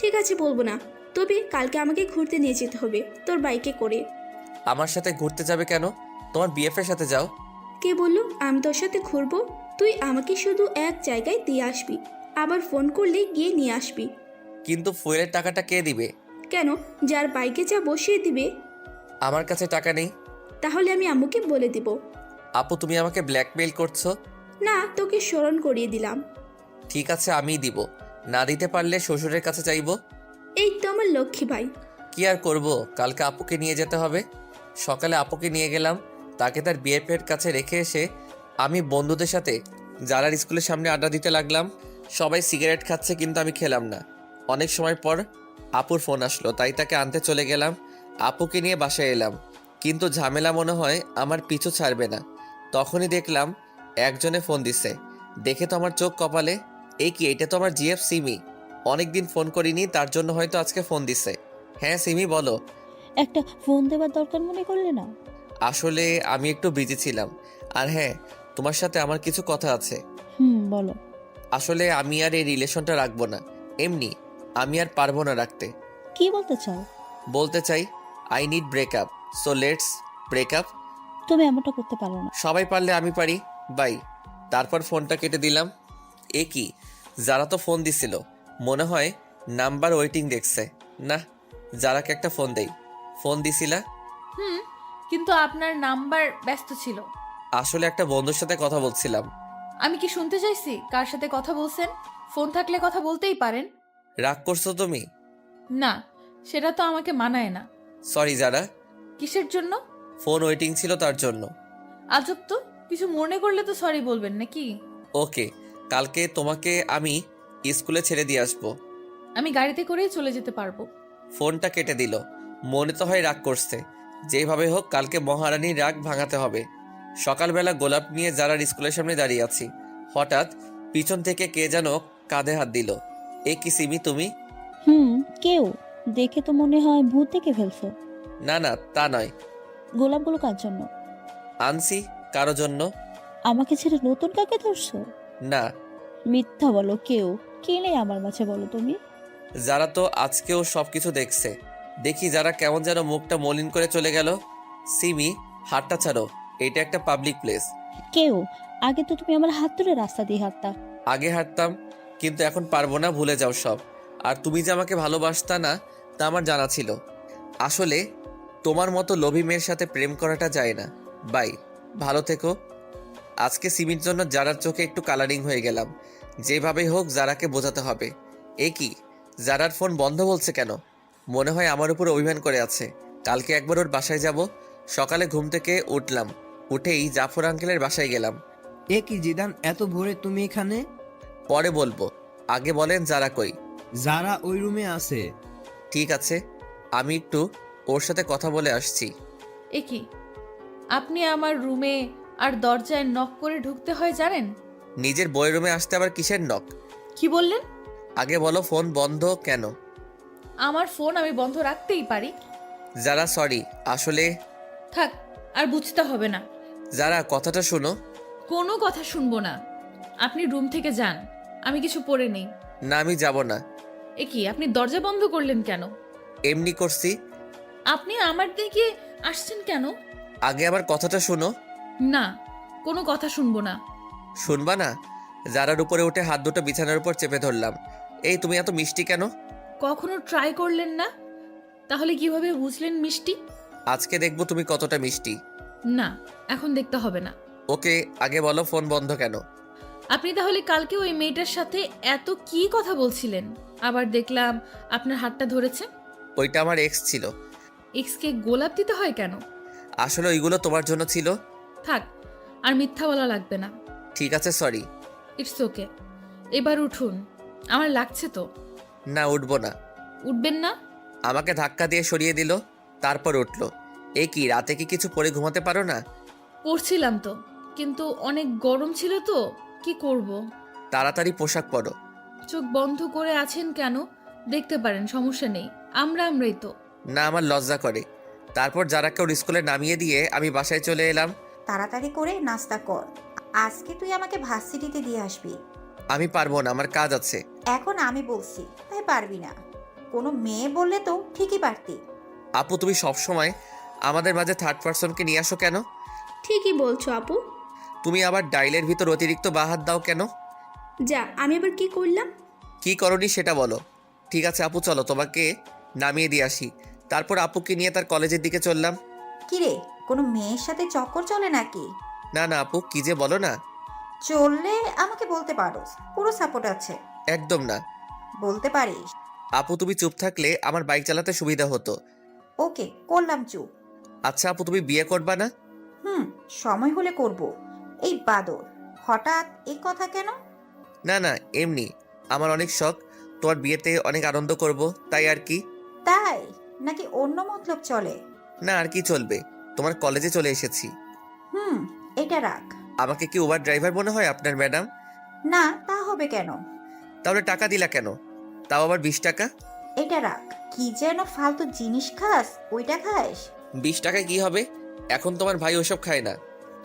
ঠিক আছে, বলবো না। তবে কালকে আমাকে ঘুরতে নিয়ে যেতে হবে তোর বাইকে করে। আমার সাথে ঘুরতে যাবে কেন? তোমার বিএফের সাথে যাও। কে বললো আমি তোর সাথে ঘুরবো? তুই আমাকে শুধু এক জায়গায় দিয়ে আসবি, আবার ফোন করলে গিয়ে নিয়ে আসবি। কিন্তু ফুয়েলের টাকাটা কে দিবে? কেন, যার বাইকে যা বসিয়ে দিবে। আমার কাছে টাকা নেই। তাহলে আমি আম্মুকে বলে দিব। আপু তুমি আমাকে ব্ল্যাকমেইল করছো? না, তোকে স্মরণ করিয়ে দিলাম। ঠিক আছে, আমিই দিব। না দিতে পারলে শ্বশুরের কাছে চাইবো। এই তো আমার লক্ষ্মী ভাই। কি আর করব, কালকে আপুকে নিয়ে যেতে হবে। সকালে আপুকে নিয়ে গেলাম, তাকে তার বিএফের কাছে রেখে এসে আমি বন্ধুদের সাথে যারার স্কুলের সামনে আড্ডা দিতে লাগলাম। সবাই সিগারেট খাচ্ছে, কিন্তু আমি খেলাম না। অনেক সময় পর আপুর ফোন আসলো, তাই তাকে আনতে চলে গেলাম। আপুকে নিয়ে বাসায় এলাম, কিন্তু ঝামেলা মনে হয় আমার পিছু ছাড়বে না। তখনই দেখলাম একজনে ফোন দিছে। দেখে তো আমার চোখ কপালে। এই কি, এটা তো আমার জিএফ সিমি। অনেকদিন ফোন করিনি, তার জন্য হয়তো আজকে ফোন দিছে। হ্যাঁ সিমি বলো। একটা ফোন দেওয়ার দরকার মনে করলে না? আসলে আমি একটু বিজি ছিলাম। আর হ্যাঁ, তোমার সাথে আমার কিছু কথা আছে। বলো। আসলে আমি আর এই রিলেশনটা রাখবো না। এমনি আমি আর পারবো না রাখতে। কি বলতে চাও? বলতে চাই, I need breakup, so let's breakup. তুমি এমনটা করতে পারো না। সবাই পারলে আমি পারি। বাই। তারপর ফোনটা কেটে দিলাম। এ কি, যারা তো ফোন দিছিল, মনে হয় নাম্বার ওয়েটিং দেখছে। না, যারাকে একটা ফোন দেই। ফোন দিছিলা? কিন্তু আপনার নাম্বার ব্যস্ত ছিল। আসলে একটা বন্ধুর সাথে কথা বলছিলাম। আমি কি শুনতে চাইছি কার সাথে কথা বলছেন? ফোন থাকলে কথা বলতেই পারেন। রাগ করছো তুমি? না, সেটা তো আমাকে মানায় না। সরি যারা। কিসের জন্য? ফোন ওয়েটিং ছিল তার জন্য। আজব তো, কিছু মনে করলে তো সরি বলবেন নাকি? ওকে, কালকে তোমাকে আমি স্কুলে ছেড়ে দিয়ে আসবো। আমি গাড়িতে করেই চলে যেতে পারবো। ফোনটা কেটে দিল। মনে তো হয় রাগ করছে। যেভাবে হোক কালকে মহারানীর রাগ ভাঙাতে হবে। সকালবেলা গোলাপ নিয়ে যারার স্কুলের সামনে দাঁড়িয়ে আছি, হঠাৎ পিছন থেকে কে যেন কাঁধে হাত দিল। এ কি সিমি তুমি? কেউ দেখে তো মনে হয় ভূত দেখে ফেলছো। না না, তা নয়। গোলাপগুলো কার জন্য? আনছি কারো জন্য। আমাকে ছেড়ে নতুন কাকে ধরছো? না। মিথ্যা বলো, কেউ কে নেই আমার মাঝে, বলো তুমি। যারা তো আজকেও সবকিছু দেখছে। দেখি যারা কেমন যেন মুখটা মলিন করে চলে গেল। সিমি, হাতটা ছাড়ো, এটা একটা পাবলিক প্লেস। কেউ? আগে তো তুমি আমার হাত ধরে রাস্তা দিয়ে হাঁটতা। আগে হাঁটতাম, কিন্তু এখন পারবো না, ভুলে যাও সব। আর তুমি যে আমাকে ভালোবাসতা না, তা আমার জানা ছিল। আসলে তোমার মতো লোভী মেয়ের সাথে প্রেম করাটা যায় না। বাই, ভালো থেকো। আজকে সিমির জন্য যারার চোখে একটু কালারিং হয়ে গেলাম। যেভাবেই হোক যারাকে বোঝাতে হবে। এ কি, যারার ফোন বন্ধ বলছে কেন? মনে হয় আমার উপর অভিমান করে আছে। কালকে একবার ওর বাসায় যাব। সকালে ঘুম থেকে উঠলাম, উঠেই জাফর আঙ্কেলের বাসায় গেলাম। এ কি জিদান, এত ভোরে তুমি এখানে? পরে বলবো, আগে বলেন যারা কই? যারা ওই রুমে আছে। ঠিক আছে, আমি একটু ওর সাথে কথা বলে আসছি। এ কি, আপনি আমার রুমে আর দরজায় নক করে ঢুকতে হয় জানেন? নিজের বইয়ের রুমে আসতে আবার কিসের নক? কি বললেন? আগে বলো ফোন বন্ধ কেন? আমার ফোন আমি বন্ধ রাখতেই পারি। যারা সরি, আসলে থাক, আর বুঝতে হবে না। যারা কথাটা শোনো। কোনো কথা শুনবো না। আপনি রুম থেকে যান, আমি কিছু পরে নেই। না, আমি যাব না। এ কি, আপনি দরজা বন্ধ করলেন কেন? এমনি করছি। আপনি আমার দিকে আসছেন কেন? আগে আবার কথাটা শোনো। না, কোনো কথা শুনবো না। শুনবা না? যারার উপরে উঠে হাত দুটো বিছানার উপর চেপে ধরলাম। এই তুমি এত মিষ্টি কেন? কখনো ট্রাই করলেন না? তাহলে কিভাবে বুঝলেন মিষ্টি? আজকে দেখবো তুমি কতটা মিষ্টি। না, এখন দেখতে হবে না। ওকে, আগে বলো ফোন বন্ধ কেন? আপনি তাহলে কালকে ওই মেয়েটার সাথে এত কি কথা বলছিলেন? আবার দেখলাম আপনার হাতটা ধরেছে। ওইটা আমার এক্স ছিল। এক্সকে গোলাপ দিতে হয় কেন? আসলে ওইগুলো তোমার জন্য ছিল। থাক, আর মিথ্যা বলা লাগবে না। ঠিক আছে, সরি। It's okay. এবার উঠুন, আমার লাগছে তো। না, উঠবো না। উঠবেন না? আমাকে ধাক্কা দিয়ে সরিয়ে দিল, তারপর উঠলো। এ কি, রাতে কি কিছু পরে ঘুমাতে পারো না? পড়ছিলাম তো, কিন্তু অনেক গরম ছিল তো, কি করব। তাড়াতাড়ি পোশাক পরো। চোখ বন্ধ করে আছেন কেন? দেখতে পারেন, সমস্যা নেই। আমরাই তো। না, আমার লজ্জা করে। তারপর যারাকে ওর স্কুলে নামিয়ে দিয়ে আমি বাসায় চলে এলাম। তাড়াতাড়ি করে নাস্তা কর, আজকে তুই আমাকে ভার্সিটিতে দিয়ে আসবি। আমি পারবো না, আমার কাজ আছে। এখন আমি বলছি তাই পারবি না? কোনো মেয়ে বললে তো ঠিকই পারতি। আপু, তুমি সবসময় আমাদের মাঝে থার্ড পার্সনকে নিয়ে আসো কেন? ঠিকই বলছো আপু। তুমি আবার ডাইলের ভিতর অতিরিক্ত বাহাত দাও কেন? যা, আমি আবার কি করলাম? কি করনি সেটা বলো। ঠিক আছে আপু, চলো তোমাকে নামিয়ে দিয়ে আসি। তারপর আপুকে নিয়ে তার কলেজের দিকে চললাম। কিরে, কোনো মেয়ের সাথে চক্কর চলে নাকি? না না আপু, কি যে বলো না। চললে আমাকে বলতে পারোস, পুরো সাপোর্ট আছে। একদম না। বলতে পারিস। আপু, তুমি চুপ থাকলে আমার বাইক চালাতে সুবিধা হতো। ওকে, করলাম চুপ। আচ্ছা আপু, তুমি বিয়ে করবা না? সময় হলে করব। এই বাদর, হঠাৎ এই কথা কেন? না না, এমনি আমার অনেক শখ তোমার বিয়েতে অনেক আনন্দ করব, তাই আর কি। তাই নাকি অন্য মতলব চলে? না, আর কি চলবে, তোমার কলেজে চলে এসেছি। এটা রাখ। আমাকে কি উবার ড্রাইভার মনে হয় আপনার ম্যাডাম? না, তা হবে কেন? তাহলে টাকা দিলা কেন? তাও আবার 20 টাকা। এটা রাখ। কি যেন ফালতু জিনিস খাস, ওইটা খাস? 20 টাকায় কি হবে? এখন তোমার ভাই ওসব খায় না।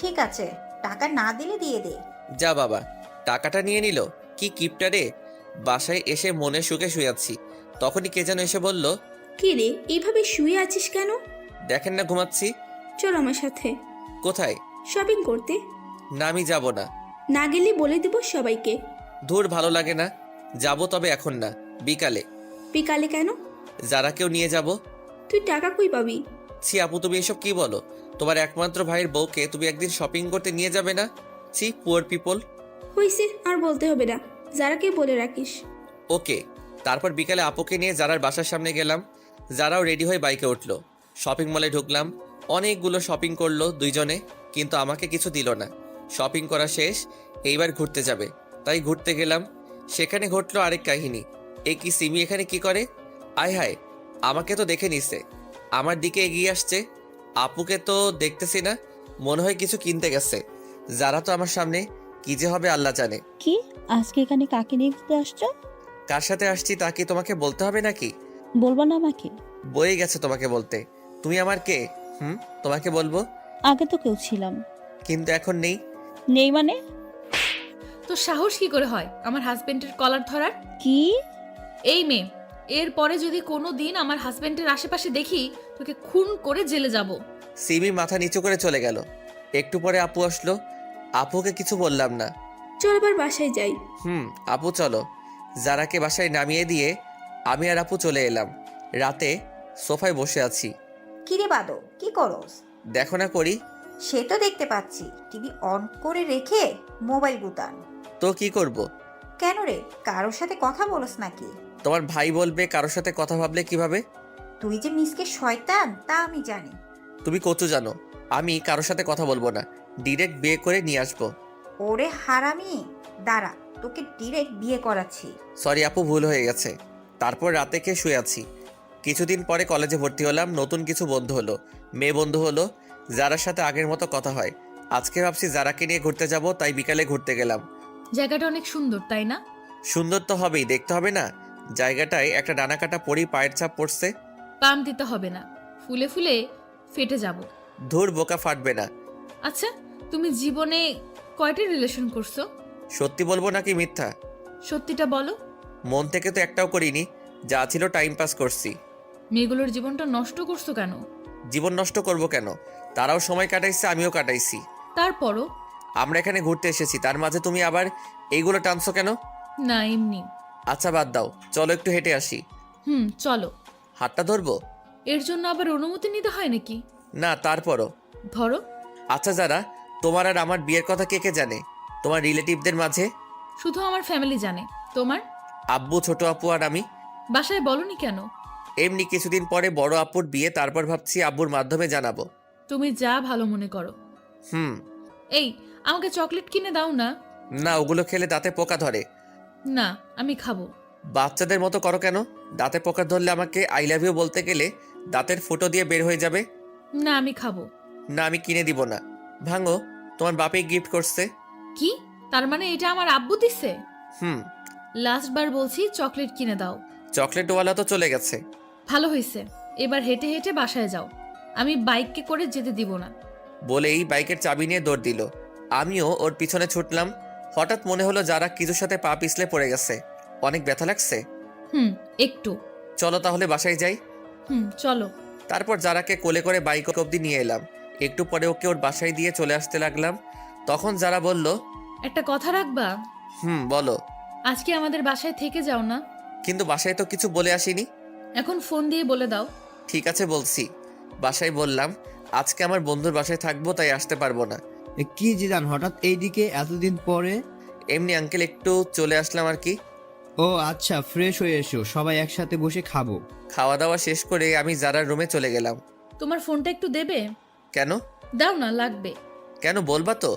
ঠিক আছে, টাকা না দিলে দিয়ে দে। যা বাবা, টাকাটা নিয়ে নিল। কি কিপটা রে। বাসায় এসে মনে সুখে শুয়াচ্ছি, তখনই কে যেন এসে বলল, কি রে, এইভাবে শুয়ে আছিস কেন? দেখেন না ঘুমাচ্ছি। চল আমার সাথে কোথায়? শপিং করতে। না, আমি যাব না। না গেলে বলে দিব সবাইকে। ধুর, ভালো লাগে না। যাব, তবে এখন না, বিকালে। বিকালে কেন? যারা কেউ নিয়ে যাব। তুই টাকা কই পাবি? ছি আপু, তুমি এসব কি বলো? তোমার একমাত্র ভাইয়ের বউকে তুমি একদিন শপিং করতে নিয়ে যাবে না? ছি, পুয়ার পিপল। হইছে, আর বলতে হবে না, যারাকে বলে রাখিস। ওকে। তারপর বিকালে আপুকে নিয়ে যারার বাসার সামনে গেলাম। যারাও রেডি হয়ে বাইকে উঠলো। শপিং মলে ঢুকলাম। অনেকগুলো শপিং করলো দুইজনে, কিন্তু আমাকে কিছু দিল না। শপিং করা শেষ, এইবার ঘুরতে যাবে, তাই ঘুরতে গেলাম। সেখানে ঘটলো আরেক কাহিনী। এই কি, সিমি এখানে কি করে? আয় হায়, আমাকে তো দেখে নিছে, আমার দিকে এগিয়ে আসছে। আপুকে তো দেখতেছি না, মনে হয় কিছু কিনতে গেছে। যারা তো আমার সামনে, কি যে হবে আল্লাহ জানে। কি, আজকে এখানে কাকে নিয়ে ঘুরতে আসছো? কার সাথে আসছি তা কি তোমাকে বলতে হবে নাকি? বলবো না আমাকে? বয়ে গেছে তোমাকে বলতে। তুমি আমার কে? তোমাকে বলবো। আগে তো কেউ ছিলাম। কিন্তু এখন নেই। নেই মানে? তো সাহস কি করে হয় আমার হাজবেন্ডের কলার ধরার? কি? এই মেয়ে, এর পরে যদি কোনো দিন আমার হাজবেন্ডের আশেপাশে দেখি, তোকে খুন করে জেলে যাব। সিমি মাথা নিচু করে চলে গেল। একটু পরে আপু আসলো। আপুকে কিছু বললাম না। চল এবার বাসায় যাই। আপু চলো। যারাকে বাসায় নামিয়ে দিয়ে আমি আর আপু চলে এলাম। রাতে সোফায় বসে আছি। কিরে বাদর, কি করস? দেখো না করি। সে তো দেখতে পাচ্ছি, টিভি অন করে রেখে মোবাইল গুতান। তো কি করব? কেন রে, কারোর সাথে কথা বলস নাকি? তোমার ভাই বলবে কারোর সাথে কথা ভাবলে কিভাবে? তুই যে মিসকে শয়তান তা আমি জানি। তুমি কচু জানো, আমি কারোর সাথে কথা বলবো না, ডিরেক্ট বিয়ে করে নিয়ে আসবো। ওরে হারামি, দাঁড়া, তোকে ডিরেক্ট বিয়ে করাচ্ছি। সরি আপু, ভুল হয়ে গেছে। তারপর রাতে খেয়ে শুয়ে আছি। কিছুদিন পরে কলেজে ভর্তি হলাম। নতুন কিছু বন্ধু হলো, মেয়ে বন্ধু হলো, যারার সাথে আগের মতো কথা হয়। আজকে ভাবছি যারাকে নিয়ে ঘুরতে যাব, তাই বিকালে ঘুরতে গেলাম। জায়গাটা অনেক সুন্দর, তাই না? সুন্দর তো হবেই, দেখতে হবে না? জায়গাটায় একটা ডানা কাটা পরি পায়ের ছাপ পড়ছে। পাম দিতে হবে না, ফুলে ফুলে ফেটে যাব। ধুর, বোকা, ফাটবে না। আচ্ছা, তুমি জীবনে কয়টা রিলেশন করছো? সত্যি বলবো নাকি মিথ্যা? সত্যিটা বলো। মন থেকে তো একটাও করিনি, যা ছিল টাইম পাস করছি। মেয়েগুলোর জীবনটা নষ্ট করছো কেন? জীবন নষ্ট করব কেন? তারাও সময় কাটাইছে, আমিও কাটাইছি। তারপরও আমরা এখানে ঘুরতে এসেছি, তার মাঝে তুমি আবার এইগুলো টানছো কেন? না এমনি। আচ্ছা বাদ দাও, চলো একটু হেঁটে আসি। চলো। হাতটা ধরবো? এর জন্য আবার অনুমতি নিতে হয় নাকি? না তারপরও। ধরো। আচ্ছা যারা, তোমার আর আমার বিয়ের কথা কে কে জানে তোমার রিলেটিভদের মাঝে? শুধু আমার ফ্যামিলি জানে। তোমার? আব্বু, ছোট আপু আর আমি। বাসায় বলনি কেন? এমনি কিছুদিন পরে বড় আপুর বিয়ে, তারপর ভাবছি আব্বুর মাধ্যমে জানাবো। তুমি যা ভালো মনে করো। হুম। এই, আমাকে চকলেট কিনে দাও না। না, ওগুলো খেলে দাঁতে পোকা ধরে। না, আমি খাবো। বাচ্চাদের মতো করো কেন? দাঁতে পোকা ধরলে আমাকে আই লাভ ইউ বলতে গেলে দাঁতের ফুটো দিয়ে বের হয়ে যাবে। না, আমি খাবো। না, আমি কিনে দিব না। ভাঙো, তোমার বাপে গিফট করছে। কি? তার মানে এটা আমার আব্বু দিছে? হুম। লাস্ট বার বলছি চকলেট কিনে দাও। চকলেটওয়ালা তো চলে গেছে। ভালো হয়েছে, এবার হেঁটে হেঁটে বাসায় যাও। আমি বাইককে করে যেতে দিব না। বলেই বাইকের চাবি নিয়ে দৌড় দিল। আমিও ওর পিছনে ছুটলাম। হঠাৎ মনে হলো যারা কিছুর সাথে পা পিছলে পড়ে গেছে। অনেক ব্যথা লাগছে। একটু। চলো তাহলে বাসায় যাই। চলো। তারপর যারাকে কোলে করে বাইক অবধি নিয়ে এলাম। একটু পরে ওকে ওর বাসায় দিয়ে চলে আসতে লাগলাম। তখন যারা বলল, একটা কথা রাখবা? বলো। আজকে আমাদের বাসায় থেকে যাও না। কিন্তু বাসায় তো কিছু বলে আসিনি। এখন ফোন দিয়ে বলে দাও। ঠিক আছে বলছি। বাসায় বললাম আজকে আমার বন্ধুর বাসায় থাকবো, তাই আসতে পারবো না। কি জিদান, হঠাৎ এইদিকে এতদিন পরে? এমনি আঙ্কেল, একটু চলে আসলাম আর কি। ও আচ্ছা, ফ্রেশ হয়ে এসো, সবাই একসাথে বসে খাবো। খাওয়া দাওয়া শেষ করে আমি যারার রুমে চলে গেলাম। তোমার ফোনটা একটু দেবে? কেন? দাও না, লাগবে। কেন, বলবা তো?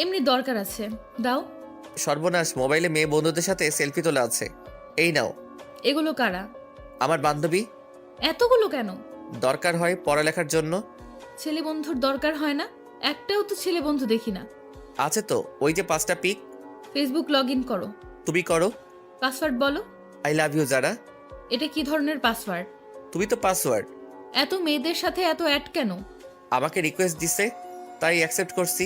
এমনি দরকার আছে, দাও। সর্বনাশ, মোবাইলে মেয়ে বন্ধুদের সাথে সেলফি তোলা আছে। এই নাও। এগুলো কারা? আমার বান্ধবী। এতগুলো কেন? দরকার হয় পড়ালেখার জন্য। ছেলে বন্ধুর দরকার হয় না? একটাও তো ছেলে বন্ধু দেখি না। আছে তো, ওই যে 5টা পিক। ফেসবুক লগ ইন করো। তুমি করো। পাসওয়ার্ড বলো। আই লাভ ইউ যারা। এটা কি ধরনের পাসওয়ার্ড? তুমি তো পাসওয়ার্ড। এত মেয়েদের সাথে এত অ্যাড কেন? আমাকে রিকোয়েস্ট দিছে, তাই অ্যাকসেপ্ট করছি।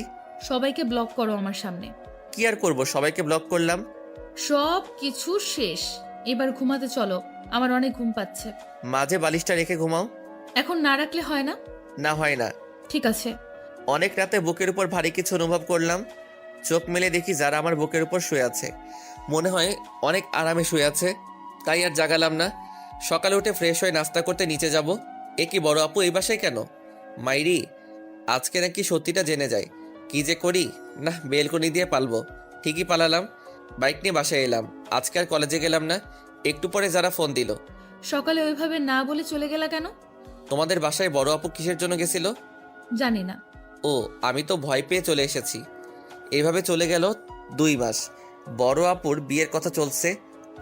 সবাইকে ব্লক করো আমার সামনে। কি আর করব, সবাইকে ব্লক করলাম। সব কিছু শেষ, এবার ঘুমাতে চলো, আমার অনেক ঘুম পাচ্ছে। মাঝে বালিশটা রেখে ঘুমাও। এখন না রাখলে হয় না? না, হয় না। ঠিক আছে। অনেক রাতে বুকের উপর ভারী কিছু অনুভব করলাম। চোখ মেলে দেখি যারা আমার বুকের উপর শুয়ে আছে। মনে হয় অনেক আরামে শুয়ে আছে, তাই আর জাগালাম না। সকালে উঠে ফ্রেশ হয়ে নাস্তা করতে নিচে যাব। এ কি, বড় আপু এই বাসায় কেন? মাইরি, আজকে নাকি সত্যিটা জেনে যায়। কি যে করি, না বেলকনি দিয়ে পালবো। ঠিকই পালালাম। বাইক নিয়ে বাসায় এলাম। আজকে আর কলেজে গেলাম না। একটু পরে যারা ফোন দিল। সকালে ওইভাবে না বলে চলে গেলা কেন? তোমাদের বাসায় বড় আপু কিসের জন্য গেছিল? জানি না। ও, আমি তো ভয় পেয়ে চলে এসেছি। এইভাবে চলে গেল 2 মাস। বড় আপুর বিয়ের কথা চলছে,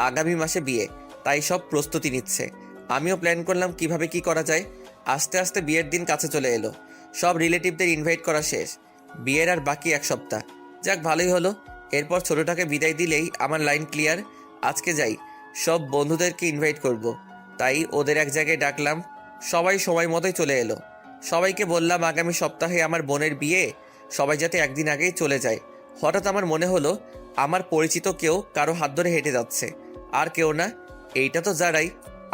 আগামী মাসে বিয়ে, তাই সব প্রস্তুতি নিচ্ছে। আমিও প্ল্যান করলাম কিভাবে কি করা যায়। আস্তে আস্তে বিয়ের দিন কাছে চলে এলো। সব রিলেটিভদের ইনভাইট করা শেষ। বিয়ের আর বাকি 1 সপ্তাহ। যাক, ভালোই হলো। এরপর ছোটটাকে বিদায় দিলেই আমার লাইন ক্লিয়ার। আজকে যাই, সব বন্ধুদেরকে ইনভাইট করব। তাই ওদের এক জায়গায় ডাকলাম। সবাই সময় মতোই চলে এলো। সবাইকে বললাম আগামী সপ্তাহে আমার বোনের বিয়ে, সবাই যাতে একদিন আগেই চলে যায়। হঠাৎ আমার মনে হলো আমার পরিচিত কেউ কারো হাত ধরে হেঁটে যাচ্ছে। আর কেউ না, এইটা তো যারাই।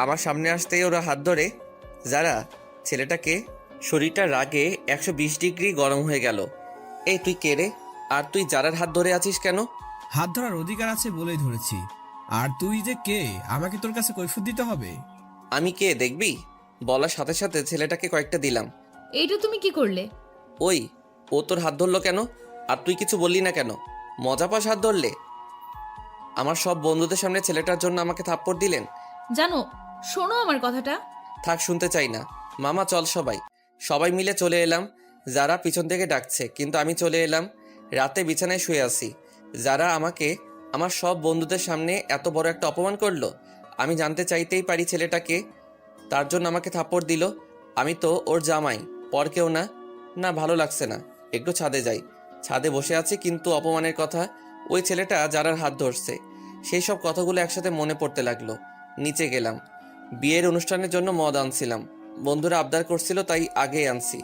আমার সামনে আসতেই ওরা হাত ধরে। যারা, ছেলেটাকে। শরীরটা রাগে 120 ডিগ্রি গরম হয়ে গেল। এই তুই কে রে? আর তুই যারার হাত ধরে আছিস কেন? হাত ধরার অধিকার আছে বলেই ধরেছি। আর তুই যে কে, আমাকে তোর কাছে কৈফিয়ত দিতে হবে? আমি কে দেখবি? বলার সাথে সাথে ছেলেটাকে কয়েকটা দিলাম। এইটা তুমি কি করলে? ওই, ও তোর হাত ধরলো কেন? আর তুই কিছু বললি না কেন? মজা পাস হাত ধরলে? আমার সব বন্ধুদের সামনে ছেলেটার জন্য আমাকে থাপ্পড় দিলেন। জানো, শোনো আমার কথাটা। থাক, শুনতে চাই না। মামা চল, সবাই মিলে চলে এলাম। যারা পিছন থেকে ডাকছে, কিন্তু আমি চলে এলাম। রাতে বিছানায় শুয়ে আছি। যারা আমাকে আমার সব বন্ধুদের সামনে এত বড় একটা অপমান করলো। আমি জানতে চাইতেই পারি ছেলেটাকে, তার জন্য আমাকে থাপ্পড় দিল। আমি তো ওর জামাই, পর কেউ না। না, ভালো লাগছে না। একটু ছাদে যাই। ছাদে বসে আছি, কিন্তু অপমানের কথা, ওই ছেলেটা যারার হাত ধরছে, সেই সব কথাগুলো একসাথে মনে পড়তে লাগলো। নিচে গেলাম। বিয়ের অনুষ্ঠানের জন্য মদ আনছিলাম। বন্ধুরা আবদার করছিল, তাই আগেই আনছি।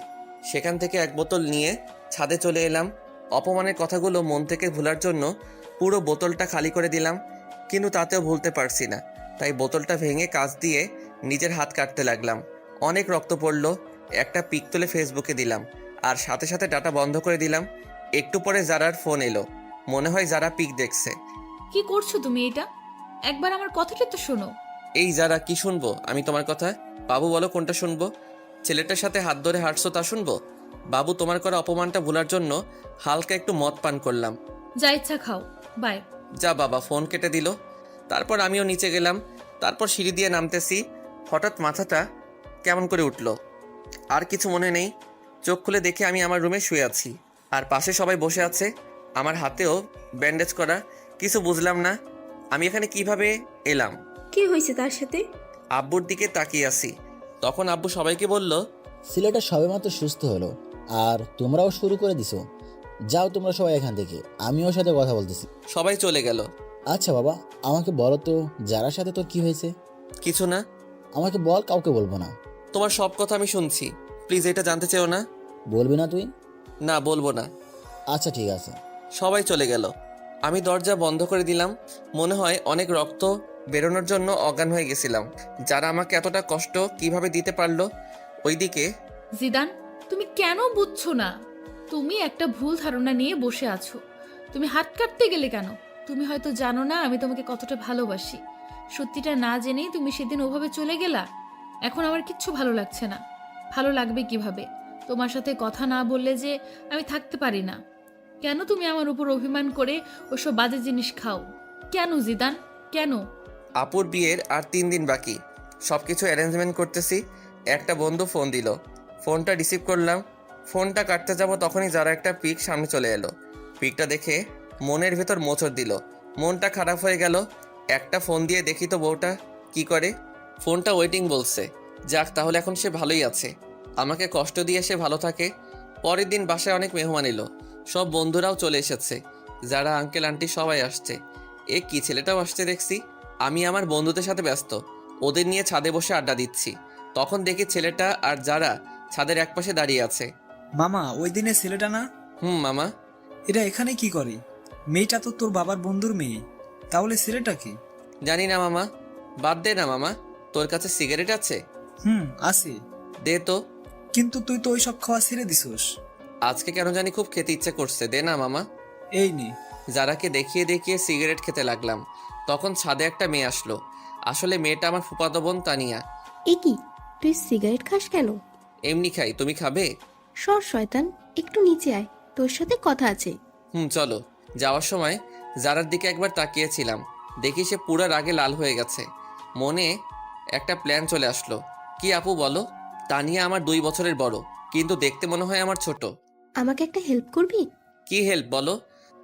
সেখান থেকে 1 বোতল নিয়ে ছাদে চলে এলাম। অপমানের কথাগুলো মন থেকে ভুলার জন্য পুরো বোতলটা খালি করে দিলাম, কিন্তু তাতেও ভুলতে পারছি না। তাই বোতলটা ভেঙে কাঁচ দিয়ে নিজের হাত কাটতে লাগলাম। অনেক রক্ত পড়লো। একটা পিক তুলে ফেসবুকে দিলাম, আর সাথে সাথে ডাটা বন্ধ করে দিলাম। একটু পরে জারার ফোন এলো। মনে হয় জারা পিক দেখছে। কি করছো তুমি এটা? একবার আমার কথাটা তো শোনো। এই জারা, কি শুনবো আমি তোমার কথা? বাবু বলো কোনটা শুনবো? ছেলেটার সাথে হাত ধরে হাঁটছো তা শুনবো? বাবু, তোমার করা অপমানটা ভোলার জন্য হালকা একটু মদ পান করলাম। যা ইচ্ছা খাও, বাই। যা বাবা, ফোন কেটে দিল। তারপর আমিও নিচে গেলাম। তারপর সিঁড়ি দিয়ে নামতেছি, হঠাৎ মাথাটা কেমন করে উঠলো। আর কিছু মনে নেই। চোখ খুলে দেখে আমি আমার রুমে শুয়ে আছি, আর পাশে সবাই বসে আছে। আমার হাতেও ব্যান্ডেজ করা। কিছু বুঝলাম না আমি এখানে কিভাবে এলাম। কি হয়েছে তার সাথে? আব্বুর দিকে তাকিয়ে আছি। তখন আব্বু সবাইকে বলল, ছেলেটা সবেমাত্র সুস্থ হলো আর তোমরাও শুরু করে দিছো। যাও তোমরা সবাই এখান থেকে, আমি ওর সাথে কথা বলতেছি। সবাই চলে গেল। আচ্ছা বাবা, আমাকে বলো তো যারার সাথে তোর কি হয়েছে? কিছু না। আমাকে বল, কাউকে বলবো না। তোমার সব কথা আমি শুনছি, প্লিজ এটা জানতে চেও না। বলবি না তুই? না, বলবো না। আচ্ছা ঠিক আছে। সবাই চলে গেল। আমি দরজা বন্ধ করে দিলাম। মনে হয় অনেক রক্ত বেরোনোর জন্য অজ্ঞান হয়ে গেছিলাম। যারা আমাকে এতটা কষ্ট কিভাবে দিতে পারলো। ওইদিকে জিদান, তুমি কেন বুঝছো না? তুমি একটা ভুল ধারণা নিয়ে বসে আছো। তুমি হাত কাটতে গেলে কেন? তুমি হয়তো জানো না আমি তোমাকে কতটা ভালোবাসি। সত্যিটা না জেনেই তুমি সেদিন ওভাবে চলে গেলা। এখন আমার কিচ্ছু ভালো লাগছে না। ভালো লাগবে কিভাবে? তোমার সাথে কথা না বললে যে আমি থাকতে পারি না। কেন তুমি আমার উপর অভিমান করে ওসব বাজে জিনিস খাও? কেন জিদান, কেন? আপুর বিয়ের আর 3 দিন বাকি। সব কিছু অ্যারেঞ্জমেন্ট করতেছি। একটা বন্ধু ফোন দিল। ফোনটা রিসিভ করলাম। ফোনটা কাটতে যাব তখনই যারা একটা পিক সামনে চলে এলো। পিকটা দেখে মনের ভেতর মোচড় দিল। মনটা খারাপ হয়ে গেল। একটা ফোন দিয়ে দেখি তো বউটা কি করে। ফোনটা ওয়েটিং বলছে। যাক, তাহলে এখন সে ভালোই আছে। আমাকে কষ্ট দিয়ে সে ভালো থাকে। পরের দিন বাসায় অনেক মেহমান এলো। সব বন্ধুরাও চলে এসেছে। যারা আঙ্কেল আন্টি সবাই আসছে। এ কি, ছেলেটাও আসছে দেখছি। আমি আমার বন্ধুদের সাথে ব্যস্ত। ওদের নিয়ে ছাদে বসে আড্ডা দিচ্ছি। তখন দেখি ছেলেটা আর যারা ছাদের একপাশে দাঁড়িয়ে আছে। মামা, ওই দিনের ছেলেটা না? মামা। এরা এখানে কি করে? মেয়েটা তো তোর বাবার বন্ধুর মেয়ে। তাহলে ছেলেটা কি? জানি না মামা। বাদ দে না মামা। তোর কাছে সিগারেট আছে? আছে। দে তো। কিন্তু তুই তো ওইসব খাওয়া ছেড়ে দিছোস। আজকে কেন জানি খুব খেতে ইচ্ছে করছে। দে না মামা। এই নে। যারাকে দেখিয়ে দেখিয়ে সিগারেট খেতে লাগলাম। তখন ছাদে একটা মেয়ে আসলো। আসলে মেয়েটা আমার ফুফাতো বোন তানিয়া। এ কি, তুই সিগারেট খাস কেন? এমনি খাই, তুমি খাবে? সর শয়তান, একটু নিচে আয়, তোর সাথে কথা আছে। চলো। যাওয়ার সময় যারার দিকে একবার তাকিয়েছিলাম। দেখি সে পুরো রাগে লাল হয়ে গেছে। মনে একটা প্ল্যান চলে আসলো। কি আপু বলো? তানিয়া আমার 2 বছরের বড়, কিন্তু দেখতে মনে হয় আমার ছোট। আমাকে একটা হেল্প করবি? কি হেল্প বলো?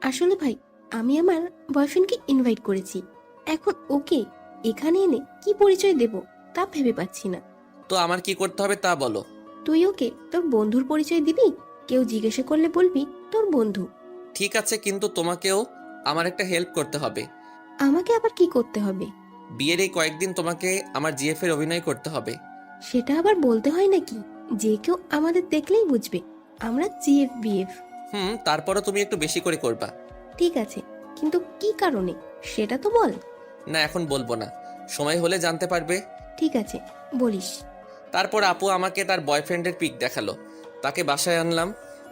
আসলে ভাই, আমি আমার বয়ফ্রেন্ডকে ইনভাইট করেছি। এখন ওকে এখানে এনে কি পরিচয় দেব তা ভেবে পাচ্ছি না। তো আমার কি করতে হবে তা বলো। তুই ওকে তোর বন্ধুর পরিচয় দিবি। কেউ জিজ্ঞাসা করলে বলবি তোর বন্ধু। ঠিক আছে, কিন্তু তোমাকেও আমার একটা হেল্প করতে হবে। আমাকে আবার কি করতে হবে? বিয়ের এই কয়েকদিন তোমাকে আমার জিএফ এর অভিনয় করতে হবে। সেটা আবার বলতে হয় নাকি? যে কেউ আমাদের দেখলেই বুঝবে আমরা জিএফ বিএফ। তারপরও তুমি একটু বেশি করে করবা। ঠিক আছে, কিন্তু কি কারণে সেটা তো বল। না, এখন বলবো না, সময় হলে জানতে পারবে। ঠিক আছে, বলিস। তারপর আপু আমাকে তার বয়ফ্রেন্ডের পিক দেখালো। তাকে বাসায় আনলাম।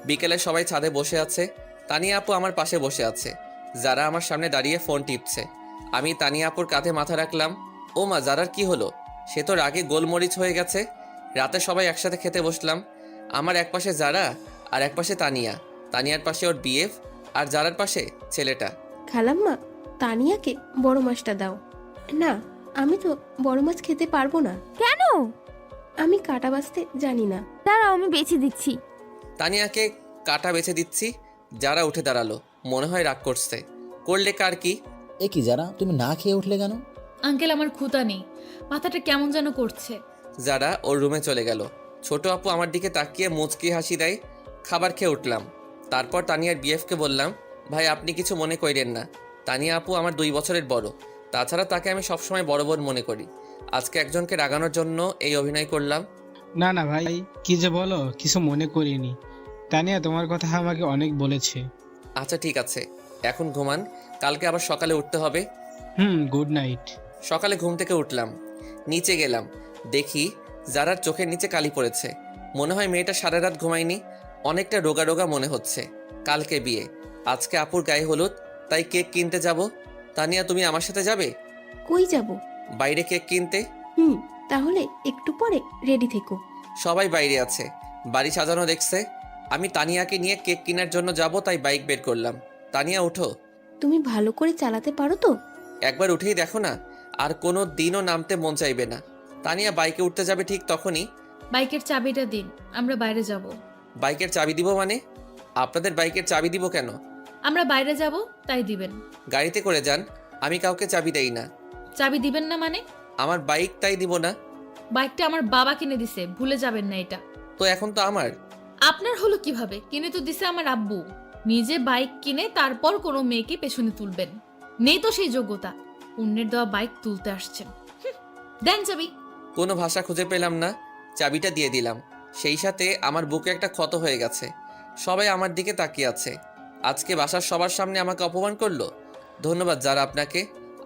বিকেলে সবাই ছাদে বসে আছে। তানিয়া আপু আমার পাশে বসে আছে। যারা আমার সামনে দাঁড়িয়ে ফোন টিপছে। আমি তানিয়া আপুর কাঁধে মাথা রাখলাম। ও মা, যারার কি হলো? সে তো রাগে গোলমরিচ হয়ে গেছে। রাতে সবাই একসাথে খেতে বসলাম। আমার এক পাশে যারা আর এক পাশে তানিয়া। তানিয়ার পাশে ওর বিএফ আর যারার পাশে ছেলেটা। খালাম্মা, তানিয়াকে বড় মাছটা দাও। না, আমি তো বড় মাছ খেতে পারবো না। কেন? আমি কাটা বাছতে জানি না। দাঁড়াও, আমি বেছে দিচ্ছি। তানিয়াকে কাটা বেছে দিচ্ছি। যারা উঠে দাঁড়ালো। মনে হয় রাগ করছে। করলে কার কি? এ কি যারা, তুমি না খেয়ে উঠলে কেন? আঙ্কেল, আমার ক্ষুধা নেই, মাথাটা কেমন যেন করছে। যারা ওর রুমে চলে গেল। ছোট আপু আমার দিকে তাকিয়ে মুচকি হাসি দেয়। খাবার খেয়ে উঠলাম। তারপর তানিয়ার বিএফকে বললাম, ভাই আপনি কিছু মনে করেন না। তানিয়া আপু আমার 2 বছরের বড়। তাছাড়া তাকে আমি সবসময় বড় বোন মনে করি। আজকে একজনকে রাগানোর জন্য এই অভিনয় করলাম। না না ভাই, কি যে বলো, কিছু মনে করিনি। তানিয়া তোমার কথা আমাকে অনেক বলেছে। আচ্ছা ঠিক আছে, এখন ঘুমান, কালকে আবার সকালে উঠতে হবে। Good night. সকালে ঘুম থেকে উঠলাম। নিচে গেলাম। দেখি যারার চোখের নিচে কালি পড়েছে। মনে হয় মেয়েটা সারা রাত ঘুমায়নি। অনেকটা রোগা রোগা মনে হচ্ছে। কালকে বিয়ে, আজকে আপুর গায়ে হলুদ, তাই কেক কিনতে যাব। তানিয়া, তুমি আমার সাথে যাবে? কই যাব? বাইরে কেক কিনতে। তাহলে একটু পরে রেডি থেকো। সবাই বাইরে আছে, বাড়ি সাজানো দেখছে। আমি তানিয়াকে নিয়ে কেক কেনার জন্য যাব, তাই বাইক বের করলাম। তানিয়া ওঠো। তুমি ভালো করে চালাতে পারো তো? একবার উঠেই দেখো না, আর কোনো দিনও নামতে মন চাইবে না। তানিয়া বাইকে উঠতে যাবে ঠিক তখনই, বাইকের চাবিটা দিন, আমরা বাইরে যাব। বাইকের চাবি দিব মানে? আপনাদের বাইকের চাবি দিব কেন? আমরা বাইরে যাব, তাই দিবেন। গাড়িতে করে যান, আমি কাউকে চাবি দেই না। চাবি দিবেন না মানে? আমার বাইক, তাই দিব না। বাইকটা আমার বাবা কিনে দিছে, ভুলে যাবেন না এটা। তো এখন তো আমার। আপনার হলো কিভাবে? কিনে তো দিছে আমার আব্বু। নিজে বাইক কিনে তারপর কোনো মেয়েকে পেছনে তুলবেন, নেই তো সেই যোগ্যতা। অন্যের দেওয়া বাইক তুলতে আসছেন। দেন চাবি। কোনো ভাষা খুঁজে পেলাম না, চাবিটা দিয়ে দিলাম। সেই সাথে আমার বুকে একটা ক্ষত হয়ে গেছে। সবাই আমার দিকে তাকিয়ে আছে। আজকে বাসার সবার সামনে আমাকে অপমান করলো। ধন্যবাদ যারা আপনাকে।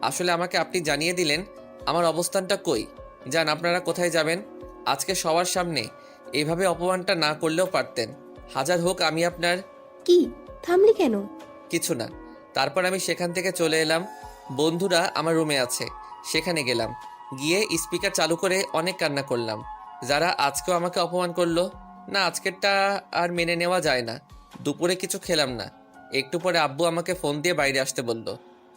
আসলে আমাকে আপনি জানিয়ে দিলেন আমার অবস্থানটা কই। যান, আপনারা কোথায় যাবেন? আজকে সবার সামনে এইভাবে অপমানটা না করলেও পারতেন। হাজার হোক আমি আপনার। কি থামলি কেন? কিছু না। তারপর আমি সেখান থেকে চলে এলাম। বন্ধুরা আমার রুমে আছে, সেখানে গেলাম। গিয়ে স্পিকার চালু করে অনেক কান্না করলাম। যারা আজকেও আমাকে অপমান করলো না, আজকেরটা আর মেনে নেওয়া যায় না। দুপুরে কিছু খেলাম না। একটু পরে আব্বু আমাকে ফোন দিয়ে বাইরে আসতে বলল।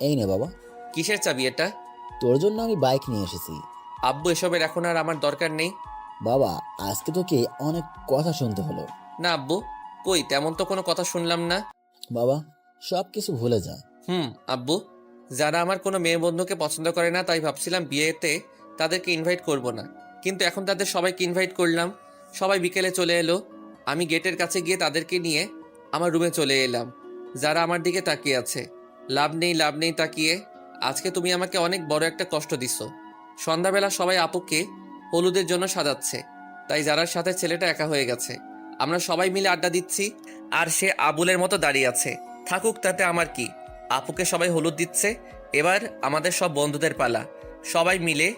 এই নে বাবা, কিসের চাবি এটা? তোর জন্য আমি বাইক নিয়ে এসেছি। আব্বু, এসবের এখন আর আমার দরকার নেই। বাবা, আজকে তোকে অনেক কথা শুনতে হলো। না আব্বু, কই তেমন তো কোনো কথা শুনলাম না। বাবা, সব কিছু ভুলে যা। আব্বু, যারা আমার কোনো মেয়ে বন্ধুকে পছন্দ করে না, তাই ভাবছিলাম বিয়েতে তাদেরকে ইনভাইট করব না, কিন্তু এখন তাদের সবাইকে ইনভাইট করলাম। সবাই বিকেলে চলে এলো। আমি গেটের কাছে গিয়ে তাদেরকে নিয়ে আমার রুমে চলে এলাম। যারা আমার দিকে তাকিয়ে আছে। লাভ নেই তাকিয়ে। আজকে তুমি আমাকে অনেক বড় একটা কষ্ট দিছো। সন্ধ্যাবেলা সবাই আপুকে হলুদের জন্য সাজাচ্ছে, তাই যারার সাথে ছেলেটা একা হয়ে গেছে। আমরা সবাই মিলে আড্ডা দিচ্ছি, আর সে আবুলের মতো দাঁড়িয়ে আছে। থাকুক, তাতে আমার কি। আপুকে সবাই হলুদ দিচ্ছে। এবার আমাদের সব বন্ধুদের পালা। সবাই মিলে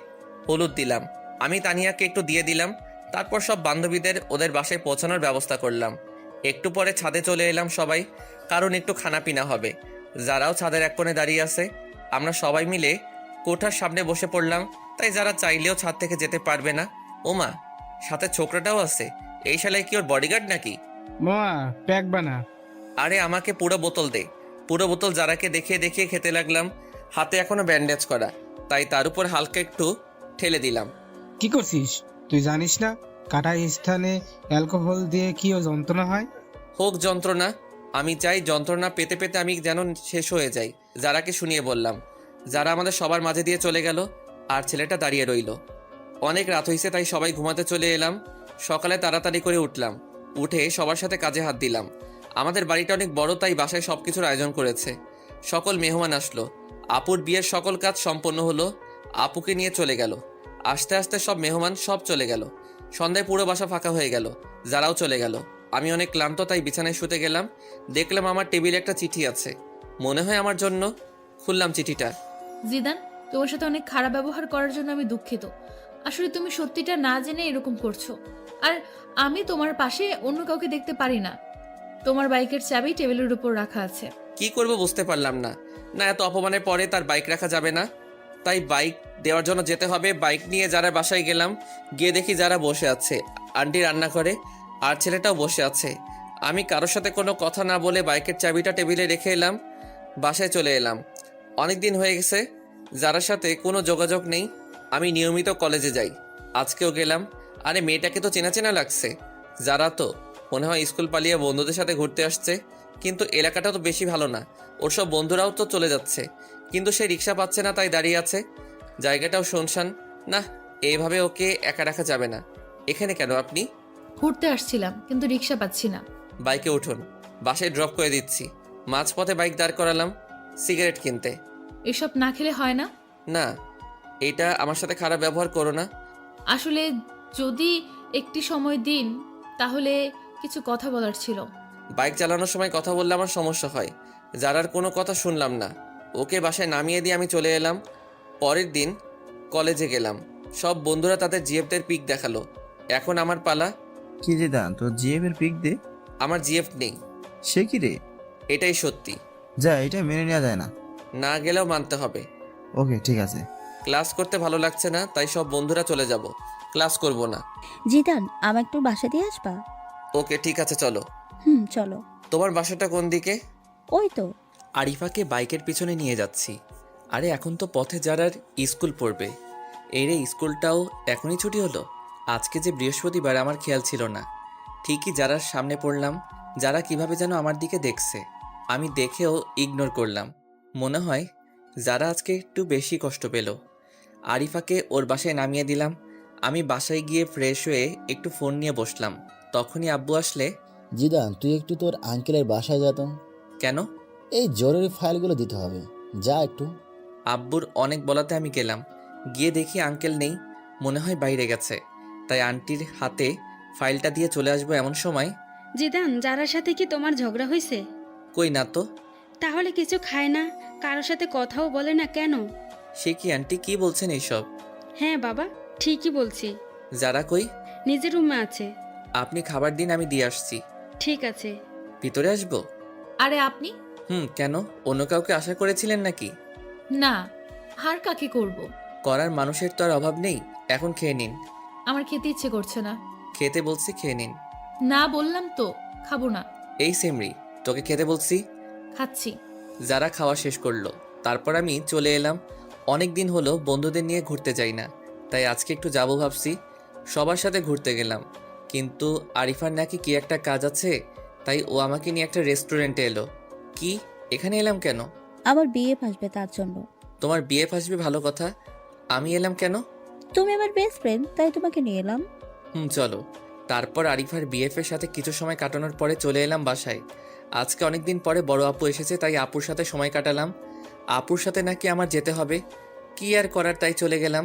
হলুদ দিলাম। আমি তানিয়াকে একটু দিয়ে দিলাম। তারপর সব বান্ধবীদের ওদের বাসায় পৌঁছানোর ব্যবস্থা করলাম। একটু পরে ছাদে চলে এলাম সবাই, কারণ একটু খানাপিনা হবে। যারাও ছাদের এক কোণে দাঁড়িয়ে আছে। আমরা সবাই মিলে কোঠার সামনে বসে পড়লাম, তাই যারা চাইলেও ছাদ থেকে যেতে পারবে না। ওমা, সাথে ছোকরাটাও আছে। এই শালায় কি ওর বডিগার্ড নাকি? মামা, প্যাক বানা। আরে আমাকে পুরো বোতল দে। পুরো বোতল যারাকে দেখিয়ে দেখিয়ে খেতে লাগলাম। হাতে এখনো ব্যান্ডেজ করা, তাই তার উপর হালকা একটু ঠেলে দিলাম। কি করছিস? তুই জানিস না কাটা স্থানে অ্যালকোহল দিয়ে কি যন্ত্রণা হয়? হোক যন্ত্রণা, আমি চাই যন্ত্রণা পেতে পেতে আমি যেন শেষ হয়ে যাই। যারাকে শুনিয়ে বললাম। যারা আমাদের সবার মাঝে দিয়ে চলে গেল, আর ছেলেটা দাঁড়িয়ে রইল। অনেক রাত হয়েছে, তাই সবাই ঘুমাতে চলে এলাম। সকালে তাড়াতাড়ি করে উঠলাম। উঠে সবার সাথে কাজে হাত দিলাম। আমাদের বাড়িটা অনেক বড়, তাই বাসায় সব কিছুর আয়োজন করেছে। সকল মেহমান আসলো। আপুর বিয়ের সকল কাজ সম্পন্ন হলো। আপুকে নিয়ে চলে গেল। আস্তে আস্তে সব মেহমান সব চলে গেল। সন্ধ্যায় পুরো বাসা ফাঁকা হয়ে গেল। যারাও চলে গেল। আমি অনেক ক্লান্ত, তাই বিছানায় শুতে গেলাম। দেখলাম আমার টেবিলে একটা চিঠি আছে, মনে হয় আমার জন্য। খুললাম চিঠিটা। জিদান, তোমার সাথে অনেক খারাপ ব্যবহার করার জন্য আমি দুঃখিত। আসলে তুমি সত্যিটা না জেনে এরকম করছো, আর আমি তোমার পাশে অন্য কাউকে দেখতে পারি না। তোমার বাইকের চাবি টেবিলের উপর রাখা আছে। কি করব বুঝতে পারলাম না। না, এত অপমানের পরে তার বাইক রাখা যাবে না, তাই বাইক দেওয়ার জন্য যেতে হবে। বাইক নিয়ে যারা বাসায় গেলাম। গিয়ে দেখি যারা বসে আছে। আন্টি রান্না করে, আর ছেলেটাও বসে আছে। আমি কারোর সাথে কোনো কথা না বলে বাইকের চাবিটা টেবিলে রেখে এলাম। বাসায় চলে এলাম। অনেক দিন হয়ে গেছে যারার সাথে কোনো যোগাযোগ নেই। আমি নিয়মিত কলেজে যাই, আজকেও গেলাম। আরে মেয়েটাকে তো চেনা চেনা লাগছে। যারা তো মনে হয় স্কুল পালিয়ে বন্ধুদের সাথে ঘুরতে আসছে, কিন্তু এলাকাটা তো বেশি ভালো না। ওর সব বন্ধুরাও তো চলে যাচ্ছে, কিন্তু সে রিক্সা পাচ্ছে না, তাই দাঁড়িয়ে আছে। জায়গাটাও শুনশান। না, এইভাবে ওকে একা রাখা যাবে না। এখানে কেন আপনি? ঘুরতে আসছিলাম, কিন্তু রিক্সা পাচ্ছি না। বাইকে উঠুন, বাসায় ড্রপ করে দিচ্ছি। মাঝপথে বাইক দাঁড় করালাম সিগারেট কিনতে। এসব না খেলে হয় না। না, এটা আমার সাথে খারাপ ব্যবহার করো না। আসলে যদি একটি সময় দিন, তাহলে কিছু কথা বলার ছিল। বাইক চালানোর সময় কথা বললে আমার সমস্যা হয়। যারার কোনো কথা শুনলাম না। ওকে বাসায় নামিয়ে দিয়ে আমি চলে এলাম। পরের দিন কলেজে গেলাম। সব বন্ধুরা তাদের জিএফদের পিক দেখালো। এখন আমার পালা। কি যে দান, তোর জিএফ এর পিক দে। আমার জিএফ নেই। সে কি রে? এটাই সত্যি। যা, এটা মেনে নেওয়া যায় না। না গেলেও মানতে হবে। ওকে, ঠিক আছে। ক্লাস করতে ভালো লাগছে না, তাই সব বন্ধুরা চলে যাব। ক্লাস করব না। জিদান আমার একটু বাসা দিয়ে আসবা? ওকে ঠিক আছে, চলো। চলো। তোমার বাসাটা কোন দিকে? ওই তো। আরিফাকে বাইকের পিছনে নিয়ে যাচ্ছি। আরে এখন তো পথে যারার স্কুল পড়বে। এই রে, স্কুলটাও এখনই ছুটি হলো। আজকে যে বৃহস্পতিবার আমার খেয়াল ছিল না। ঠিকই যারার সামনে পড়লাম। যারা কিভাবে যেন আমার দিকে দেখছে, আমি দেখেও ইগনোর করলাম। মনে হয় যারা আজকে একটু বেশি কষ্ট পেল। আরিফাকে ওর বাসায় নামিয়ে দিলাম। আমি বাসায় গিয়ে ফ্রেশ হয়ে একটু ফোন নিয়ে বসলাম। তখনই আব্বু আসলে। জিদান, তুই একটু তোর আঙ্কেলের বাসায় যা তো। কেন? এই জরুরি ফাইলগুলো দিতে হবে, যা একটু। আব্বুর অনেক বলাতে আমি গেলাম। গিয়ে দেখি আঙ্কেল নেই, মনে হয় বাইরে গেছে। তাই আন্টির হাতে ফাইলটা দিয়ে চলে আসবো এমন সময়। জিদান, যারার সাথে কি তোমার ঝগড়া হয়েছে? কই না তো। তাহলে কিছু খায় না, কারোর সাথে কথাও বলে না কেন? সে কি আন্টি, কি বলছেন এইসব? হ্যাঁ বাবা, ঠিকই বলছি। যারা কই? নিজের রুমে আছে। আপনি খাবার দিন, আমি দিয়ে আসছি। ঠিক আছে। ভিতরে আসবো? আরে আপনি? কেন? অন্য কাউকে আশা করেছিলেন নাকি? না, আর কাকে করব? করার মানুষের তো আর অভাব নেই। এখন খেয়ে নিন। আমার খেতে ইচ্ছে করছে না। খেতে বলছি, খেয়ে নিন। না বললাম তো, খাবো না। এই সেমরি, তোকে খেতে বলছি। খাচ্ছি। যারা খাওয়া শেষ করলো, তারপর আমি চলে এলাম। অনেক দিন হলো বন্ধুদের নিয়ে ঘুরতে যাই না, তাই আজকে একটু যাবো ভাবছি। সবার সাথে ঘুরতে গেলাম, কিন্তু আরিফার নাকি কি একটা কাজ আছে, তাই ও আমাকে নিয়ে একটা রেস্টুরেন্টে এলো। কি, এখানে এলাম কেন? আমার বিয়ে আসবে তার জন্য। তোমার বিয়ে আসবে ভালো কথা, আমি এলাম কেন? তুমি আমার বেস্ট ফ্রেন্ড, তাই তোমাকে নিয়ে এলাম। চলো। তারপর আরিফার বিএফের সাথে কিছু সময় কাটানোর পরে চলে এলাম বাসায়। আজকে অনেকদিন পরে বড় আপু এসেছে, তাই আপুর সাথে সময় কাটালাম। আপুর সাথে নাকি আমার যেতে হবে, কি আর করার, তাই চলে গেলাম।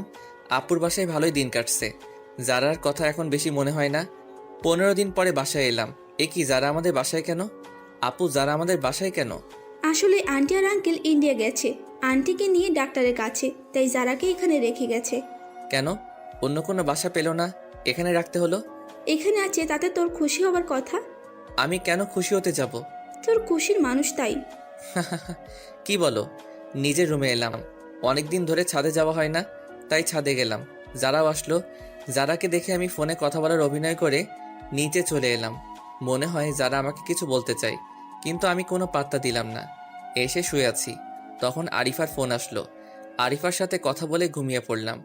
আপুর বাসায় ভালোই দিন কাটছে। যারার কথা এখন বেশি মনে হয় না। 15 দিন পরে বাসায় এলাম। এ কি, যারা আমাদের বাসায় কেন? আপু, যারা আমাদের বাসায় কেন? আসলে আন্টি আর আঙ্কেল ইন্ডিয়া গেছে আন্টিকে নিয়ে ডাক্তারের কাছে, তাই যারাকে এখানে রেখে গেছে। কেন? অন্য কোনো বাসা পেল না, এখানে রাখতে হলো? এখানে আছে তাতে তোর খুশি হবার কথা। আমি কেন খুশি হতে যাব? তোর খুশির মানুষ তাই। কি বলো? নিজের রুমে এলাম। অনেকদিন ধরে ছাদে যাওয়া হয় না, তাই ছাদে গেলাম। যারাও আসলো। যারাকে দেখে আমি ফোনে কথা বলার অভিনয় করে নিচে চলে এলাম। মনে হয় যারা আমাকে কিছু বলতে চাই, কিন্তু আমি কোনো পাত্তা দিলাম না। এসে শুয়ে আছি, তখন আরিফার ফোন আসলো। আরিফার সাথে কথা বলে ঘুমিয়ে পড়লাম।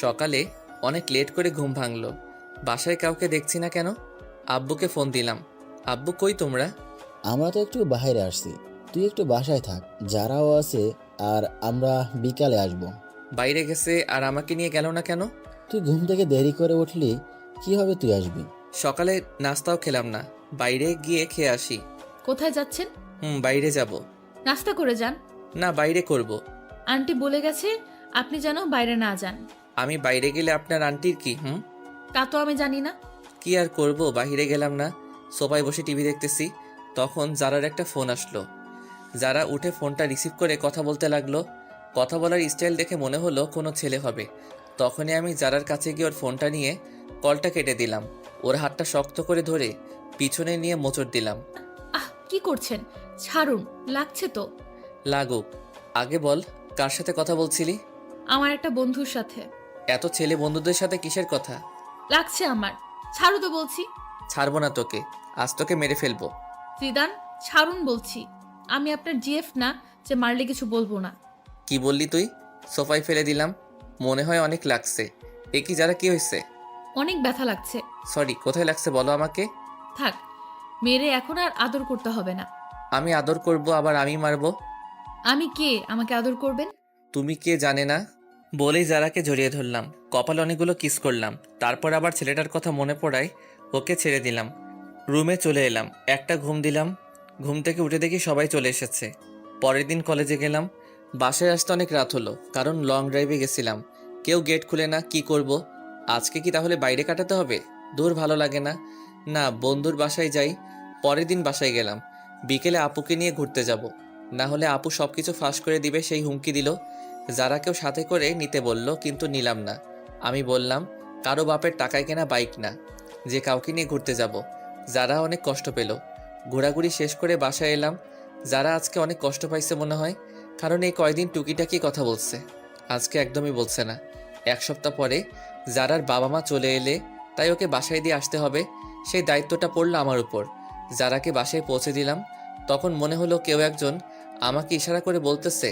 সকালে অনেক লেট করে ঘুম ভাঙলো। বাসায় কাউকে দেখছি না কেন। আব্বুকে ফোন দিলাম। আব্বু, কই তোমরা? আমরা তো একটু বাইরে আসছি, তুই একটু বাসায় থাক, যারাও আছে, আর আমরা বিকালে আসব। বাইরে গেছে আর আমাকে নিয়ে গেল না কেন? তুই ঘুম থেকে দেরি করে উঠলি, কি হবে তুই আসবি? সকালে নাস্তাও খেলাম না, বাইরে গিয়ে খেয়ে আসি। কোথায় যাচ্ছেন? বাইরে যাব। নাস্তা করে যান। না, বাইরে করব। আন্টি বলে গেছে আপনি যেন বাইরে না যান। আমি বাইরে গেলে আপনার আন্টির কি? তা তো আমি জানি না। কি আর করব, বাইরে গেলাম না, সোফায় বসে টিভি দেখতেছি। তখন যারার একটা ফোন আসলো। যারা উঠে ফোনটা রিসিভ করে কথা বলতে লাগলো। কথা বলার স্টাইল দেখে মনে হলো কোনো ছেলে হবে। তখনই আমি যারার কাছে গিয়ে ওর ফোনটা নিয়ে কলটা কেটে দিলাম। ওর হাতটা শক্ত করে ধরে পিছনে নিয়ে মোচড় দিলাম। কি করছেন? ছাড়ুন, লাগছে তো। লাগুক, আগে বল কার সাথে কথা বলছিলি? আমার একটা বন্ধুর সাথে। এত ছেলে বন্ধুদের সাথে কিসের কথা? লাগছে আমার, ছাড়ু তো বলছি। ছাড়বো না তোকে, আজ তোকে মেরে ফেলবো। জিদান, ছাড়ুন বলছি। আমি আপনার জিএফ না যে মারলে কিছু বলবো না। কি বললি তুই? সোফায় ফেলে দিলাম। মনে হয় অনেক লাগছে। এ কি, যারা কি হয়েছে? অনেক ব্যথা লাগছে। সরি, কোথায় লাগছে বলো আমাকে। থাক, মেরে এখন আর আদর করতে হবে না। আমি আদর করব, আবার আমি মারবো? আমি কে আমাকে আদর করবেন? তুমি কে জানে না। বলেই যারাকে জড়িয়ে ধরলাম, কপালে অনেকগুলো কিস করলাম। তারপর আবার ছেলেটার কথা মনে পড়ায় ওকে ছেড়ে দিলাম। রুমে চলে এলাম, একটা ঘুম দিলাম। ঘুম থেকে উঠে দেখি সবাই চলে এসেছে। পরের দিন কলেজে গেলাম। বাসায় আসতে অনেক রাত হলো, কারণ লং ড্রাইভে গেছিলাম। কেউ গেট খুলে না, কি করব? আজকে কি তাহলে বাইরে কাটাতে হবে? দূর, ভালো লাগে না। না, বন্ধুর বাসায় যাই। পরের দিন বাসায় গেলাম। বিকেলে আপুকে নিয়ে ঘুরতে যাব, না হলে আপু সব কিছু ফাঁস করে দিবে, সেই হুমকি দিল। যারা কেউ সাথে করে নিতে বলল, কিন্তু নিলাম না। আমি বললাম কারো বাপের টাকায় কেনা বাইক না যে কাউকে নিয়ে ঘুরতে যাব। যারা অনেক কষ্ট পেল। ঘোরাঘুরি শেষ করে বাসায় এলাম। যারা আজকে অনেক কষ্ট পাইছে মনে হয়, কারণ এই কয়দিন টুকিটাকি কথা বলছে, আজকে একদমই বলছে না। 1 সপ্তাহ পরে যারার বাবা মা চলে এলে তাই ওকে বাসায় দিয়ে আসতে হবে, সেই দায়িত্বটা পড়লো আমার উপর। যারাকে বাসায় পৌঁছে দিলাম, তখন মনে হলো কেউ একজন আমাকে ইশারা করে বলতেছে,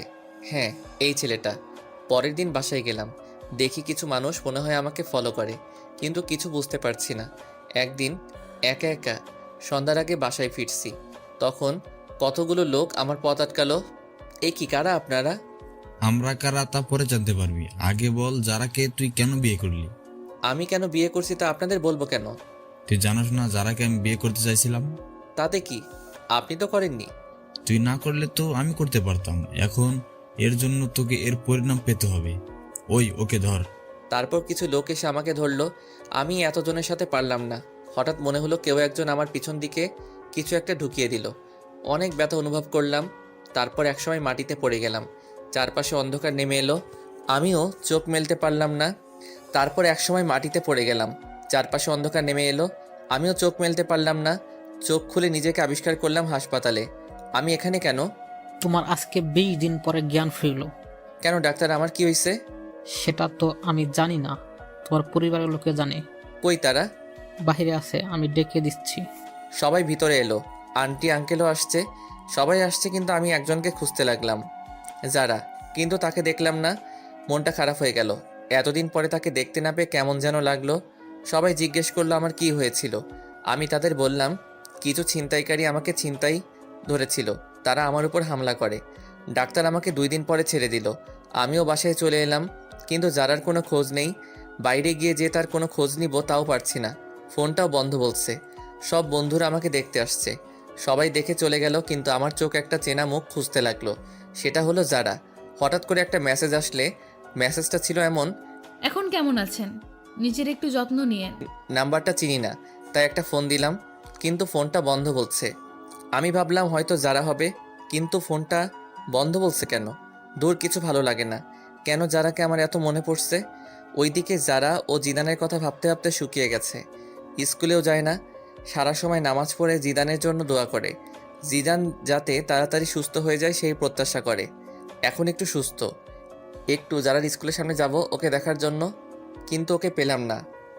হ্যাঁ এই ছেলেটা। পরের দিন বাসায় গেলাম, দেখি কিছু মানুষ মনে হয় আমাকে ফলো করে, কিন্তু কিছু বুঝতে পারছি না। একদিন একা একা সন্ধ্যার আগে বাসায় ফিরছি, তখন কতগুলো লোক আমার পথ আটকালো। এই কি, কারা আপনারা? আমরা কারা তা পরে জানতে পারবি, আগে বল যারাকে তুই কেন বিয়ে করলি? আমি কেন বিয়ে করছি তা আপনাদের বলবো কেন? তুই জানাস না যারাকে আমি বিয়ে করতে চাইছিলাম? তাতে কি, আপনি তো করেননি। তুই না করলে তো আমি করতে পারতাম। এখন এর জন্য তোকে এর পরিণাম পেতে হবে। ওকে ধর। তারপর কিছু লোক এসে আমাকে ধরলো। আমি এতজনের সাথে পারলাম না। হঠাৎ মনে হলো কেউ একজন আমার পিছন দিকে কিছু একটা ঢুকিয়ে দিল। অনেক ব্যথা অনুভব করলাম। তারপর একসময় মাটিতে পড়ে গেলাম। চারপাশে অন্ধকার নেমে এলো, আমিও চোখ মেলতে পারলাম না। তারপর একসময় মাটিতে পড়ে গেলাম, চারপাশে অন্ধকার নেমে এলো, আমিও চোখ মেলতে পারলাম না। চোখ খুলে নিজেকে আবিষ্কার করলাম হাসপাতালে। আমি এখানে কেন? তোমার আজকে 20 দিন পরে জ্ঞান ফিরল। কেন ডাক্তার, আমার কি হয়েছে? সেটা তো আমি জানি না, তোমার পরিবারের লোকে জানে। কই তারা? বাইরে আছে, আমি ডেকে দিচ্ছি। সবাই ভিতরে এলো, আন্টি আঙ্কেলও আসছে, সবাই আসছে, কিন্তু আমি একজনকে খুঁজতে লাগলাম, যারা, কিন্তু তাকে দেখলাম না। মনটা খারাপ হয়ে গেল। এতদিন পরে তাকে দেখতে না পেয়ে কেমন যেন লাগলো। সবাই জিজ্ঞেস করলো আমার কি হয়েছিল। আমি তাদের বললাম কিছু ছিনতাইকারী আমাকে ছিনতাই ধরেছিল, তারা আমার উপর হামলা করে। ডাক্তার আমাকে 2 দিন পরে ছেড়ে দিল। আমিও বাসায় চলে এলাম, কিন্তু যারার কোনো খোঁজ নেই। বাইরে গিয়ে যে তার কোনো খোঁজ নিব তাও পারছি না, ফোনটাও বন্ধ বলছে। সব বন্ধুরা আমাকে দেখতে আসছে, সবাই দেখে চলে গেল, কিন্তু আমার চোখ একটা চেনা মুখ খুঁজতে লাগলো। সেটা হলো যারা। হঠাৎ করে একটা মেসেজ আসলে, মেসেজটা ছিল এমন, এখন কেমন আছেন, নিজের একটু যত্ন নিয়ে। নাম্বারটা চিনি না, তাই একটা ফোন দিলাম, কিন্তু ফোনটা বন্ধ বলছে। আমি ভাবলাম হয়তো যারা হবে, কিন্তু ফোনটা বন্ধ বলছে কেন? দূর, কিছু ভালো লাগে না। কেন যারাকে আমার এত মনে পড়ছে? ওইদিকে যারা ও জিদানের কথা ভাবতে ভাবতে শুকিয়ে গেছে। স্কুলেও যায় না, সারা সময় নামাজ পড়ে জিদানের জন্য দোয়া করে, জিদান যাতে তাড়াতাড়ি সুস্থ হয়ে যায় সেই প্রত্যাশা করে। এখন একটু সুস্থ, একটু যারার স্কুলের সামনে যাব ওকে দেখার জন্য, কিন্তু ওকে পেলাম না।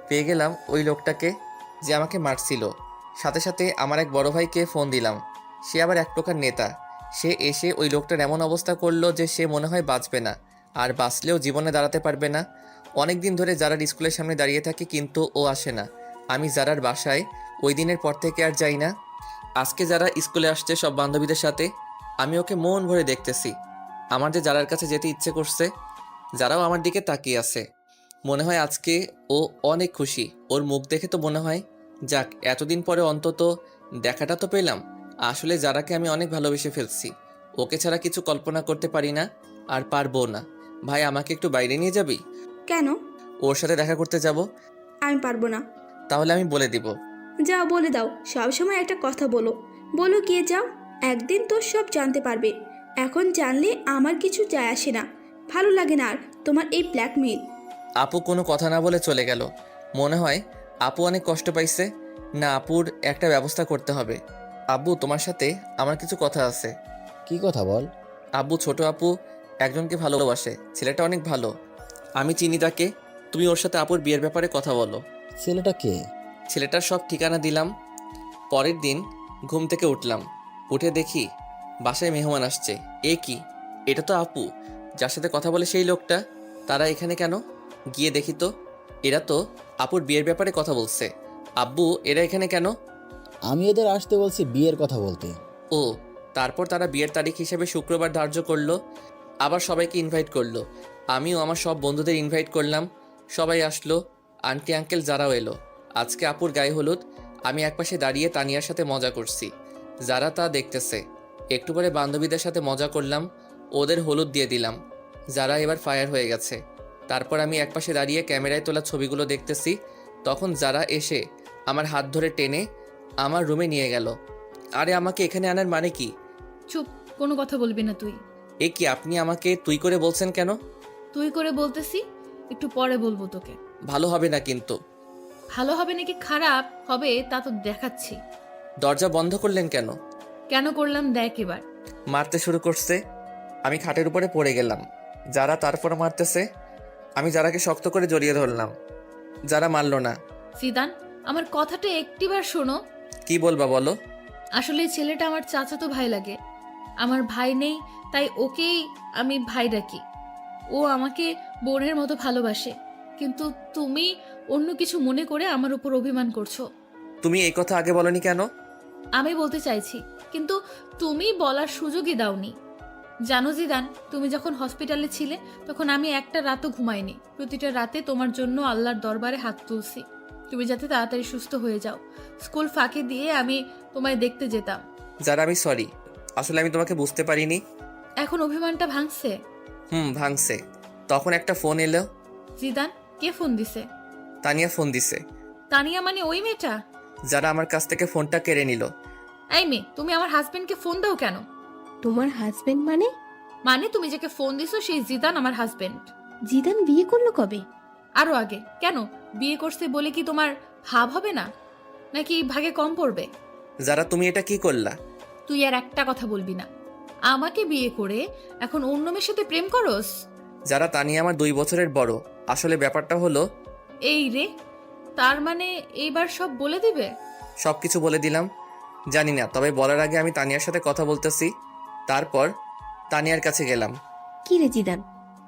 পেয়ে গেলাম ওই লোকটাকে যে আমাকে মারছিল। সাথে সাথে আমার এক বড় ভাইকে ফোন দিলাম, সে আবার এক প্রকার নেতা। সে এসে ওই লোকটার এমন অবস্থা করলো যে সে মনে হয় বাঁচবে না, আর বাঁচলেও জীবনে দাঁড়াতে পারবে না। অনেক দিন ধরে যারার স্কুলের সামনে দাঁড়িয়ে থাকে, কিন্তু ও আসে না। আমি যারার বাসায় ওই দিনের পর থেকে আর যাই না। আজকে যারা স্কুলে আসছে সব বান্ধবীদের সাথে, আমি ওকে মন ভরে দেখতেছি। আমার যে যারার কাছে যেতে ইচ্ছে করছে, যারাও আমার দিকে তাকিয়ে আছে। মনে হয় আজকে ও অনেক খুশি। ওর মুখ দেখে তো মনে হয়, যাক এতদিন পরে অন্তত দেখাটা তো পেলাম। আসলে যারাকে আমি অনেক ভালোবেসে ফেলছি, ওকে ছাড়া কিছু কল্পনা করতে পারি না, আর পারবো না। ভাই, আমাকে একটু বাইরে নিয়ে যাবি? কেন? ওর সাথে দেখা করতে যাব। আমি পারবো না। তাহলে আমি বলে দিব। যাও, বলে দাও। সব সময় একটা কথা বলো, গিয়ে যাও। একদিন তো সব জানতে পারবে। এখন জানলে আমার কিছু যায় আসে না, ভালো লাগে না আর তোমার এই ব্ল্যাকমেইল। আপু কোনো কথা না বলে চলে গেল। মনে হয় আপু অনেক কষ্ট পাইছে। না, আপুর একটা ব্যবস্থা করতে হবে। আব্বু, তোমার সাথে আমার কিছু কথা আছে। কি কথা বল? আব্বু, ছোট আপু একজনকে ভালোবাসে, ছেলেটা অনেক ভালো, আমি চিনি তাকে। তুমি ওর সাথে আপুর বিয়ের ব্যাপারে কথা বলো। ছেলেটা কে? ছেলেটার সব ঠিকানা দিলাম। পরের দিন ঘুম থেকে উঠলাম, উঠে দেখি বাসায় মেহমান আসছে। এ কি, এটা তো আপু যার সাথে কথা বলে সেই লোকটা। তারা এখানে কেন? গিয়ে দেখি তো, এরা তো আপুর বিয়ের ব্যাপারে কথা বলছে। আব্বু, এরা এখানে কেন? আমি এদের আসতে বলছি বিয়ের কথা বলতে। ও, তারপর তারা বিয়ের তারিখ হিসেবে শুক্রবার ধার্য করলো, আবার সবাইকে ইনভাইট করলো। আমিও আমার সব বন্ধুদের ইনভাইট করলাম, সবাই আসলো। আন্টি আঙ্কেল যারাও এলো। আজকে আপুর গায়ে হলুদ। আমি একপাশে দাঁড়িয়ে তানিয়ার সাথে মজা করছি, যারা তা দেখতেছে। একটু পরে বান্ধবীদের সাথে মজা করলাম, ওদের হলুদ দিয়ে দিলাম। যারা এবার ফায়ার হয়ে গেছে। তারপর আমি একপাশে দাঁড়িয়ে ক্যামেরায় তোলা ছবিগুলো দেখতেছি। তখন যারা এসে আমার হাত ধরে টেনে আমার রুমে নিয়ে গেল। আরে, আমাকে এখানে আনার মানে কি? চুপ, কোনো কথা বলবি না তুই। এ কি, আপনি আমাকে তুই করে বলছেন কেন? তুই করে বলতেছি, একটু পরে বলবো তোকে। ভালো হবে না কিন্তু। ভালো হবে নাকি খারাপ হবে তা তো দেখাচ্ছি। দরজা বন্ধ করলেন কেন? কেন করলাম দেখ এবার। মারতে শুরু করছে। আমি খাটের উপরে পড়ে গেলাম। যারা তারপর মারতেছে, আমি যারাকে শক্ত করে জড়িয়ে ধরলাম। যারা মারল না। জিদান, আমার কথাটা একটিবার শোনো। কি বলবা বলো? আসলে এই ছেলেটা আমার চাচাতো ভাই লাগে। আমার ভাই নেই, তাই ওকেই আমি ভাই ডাকি। ও আমাকে বোনের মতো ভালোবাসে, কিন্তু তুমি অন্য কিছু মনে করে আমার উপর অভিমান করছো। তুমি এই কথা আগে বলনি কেন? আমি বলতে চাইছি, কিন্তু তুমি বলার সুযোগই দাওনি। জানো জিদান, তুমি যখন হসপিটালে ছিলে তখন আমি একটা রাতও ঘুমাইনি। প্রতিটা রাতে তোমার জন্য আল্লাহর দরবারে হাত তুলছি, তুমি যাতে তাড়াতাড়ি সুস্থ হয়ে যাও। স্কুল ফাঁকি দিয়ে আমি তোমায় দেখতে যেতাম। যারা আমি সরি, আসলে আমি তোমাকে বুঝতে পারিনি। এখন অভিমানটা ভাঙছে? ভাঙছে। তখন একটা ফোন এলো। জিদান, কে ফোন দিছে? তানিয়া ফোন দিছে। তানিয়া মানে ওই মেয়েটা? যারা আমার কাছ থেকে ফোনটা কেড়ে নিল। এই মেয়ে, তুমি আমার হাজবেন্ডকে ফোন দাও কেন? তোমার হাজবেন্ড মানে? মানে তুমি যাকে ফোন দিছো সেই জিদান আমার হাজবেন্ড। জিদান বিয়ে করলো কবে? আরো আগে। কেন, বিয়ে করছে বলে কি তোমার ভাব হবে না, নাকি ভাগে কম পড়বে? যারা তুমি এটা কি করলা? তুই আর একটা কথা বলবি না। আমাকে বিয়ে করে এখন অন্য মেয়ের সাথে প্রেম করস? যারা তানিয়া আমার 2 বছরের বড়। আসলে ব্যাপারটা হলো। এই রে, তার মানে এইবার সব বলে দিবে? সবকিছু বলে দিলাম। জানি না, তবে বলার আগে আমি তানিয়ার সাথে কথা বলতেছি। তারপর তানিয়ার কাছে গেলাম। কি রে জিদান,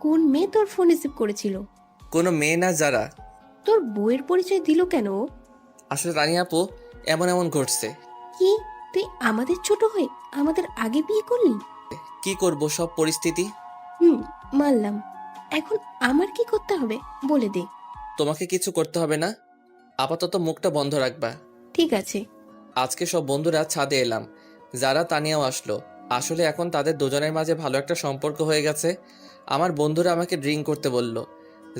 কোন মেয়ে তোর ফোন রিসিভ করেছিল? কোনো মেয়ে না, যারা। তোর বউয়ের পরিচয় দিল কেন? আসলে তানিয়া আপু, এমন ঘটছে। কি, তুই আমাদের ছোট হয়ে আমাদের আগে বিয়ে করলি? কি করব, সব পরিস্থিতি। মানলাম। এখন আমার কি করতে হবে বলে দে। তোমাকে কিছু করতে হবে না, আপাতত মুখটা বন্ধ রাখবা। ঠিক আছে। আজকে সব বন্ধুরা ছাদে এলাম। যারা তানিয়াও আসলো। আসলে এখন তাদের দুজনের মাঝে ভালো একটা সম্পর্ক হয়ে গেছে। আমার বন্ধুরা আমাকে ড্রিঙ্ক করতে বলল।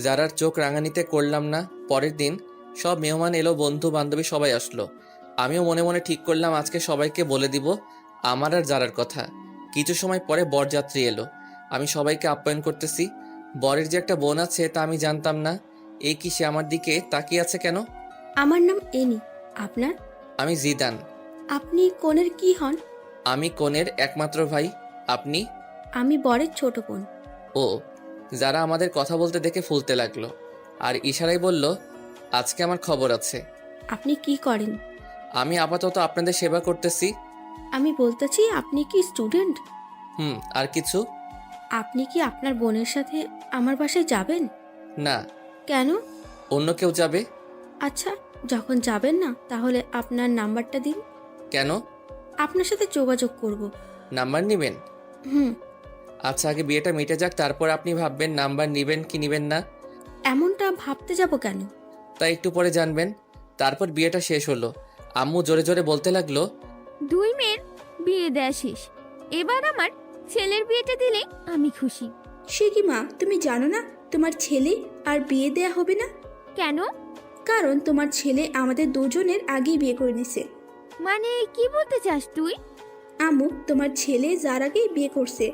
যারার চোখ রাঙানিতে করলাম না। পরের দিন সব মেহমান এলো, বন্ধু বান্ধবী সবাই আসলো। আমিও মনে মনে ঠিক করলাম আজকে সবাইকে বলে দিব আমার আর যারার কথা। কিছু সময় পরে বরযাত্রী এলো। আমি সবাইকে আপ্যায়ন করতেছি। বরের যে একটা বোন আছে তা আমি জানতাম না। এই কি, সে আমার দিকে তাকিয়ে আছে কেন? আমার নাম এনি। আপনার? আমি জিদান। আপনি কনের কি হন? আমি কনের একমাত্র ভাই। আপনি? আমি বরের ছোট বোন। ও। যারা আমাদের কথা বলতে দেখে ফুলতে লাগলো আর ইশারায় বলল, আজকে আমার খবর আছে। আপনি কি করেন? আমি আপাতত আপনাদের সেবা করতেছি। আমি বলতেছি, আপনি কি স্টুডেন্ট? আর কিছু? আপনি কি আপনার বোনের সাথে আমার বাসায় যাবেন? না। কেন? অন্য কেউ যাবে। আচ্ছা, যখন যাবেন না তাহলে আপনার নাম্বারটা দিন। কেন? আপনার সাথে যোগাযোগ করব। নাম্বার নিবেন? হুম। আচ্ছা, আগে বিয়েটা মিটে যাক, তারপর আপনি ভাববেন নাম্বার নিবেন কি নিবেন না। এমনটা ভাবতে যাব কেন? তাই একটু পরে জানবেন। তারপর বিয়েটা শেষ হলো। আম্মু জোরে জোরে বলতে লাগলো, 2 মেয়ের বিয়ে দেয়া শেষ, এবার আমার ছেলের বিয়েটা দিলে আমি খুশি। সে কি মা, তুমি জানো না তোমার ছেলে আর বিয়ে দেয়া হবে না? কেন? কারণ তোমার ছেলে আমাদের দুজনের আগেই বিয়ে করে নিছে। মানে কি বলতে চাস তুই? আম্মু, তোমার ছেলে যার আগেই বিয়ে করছে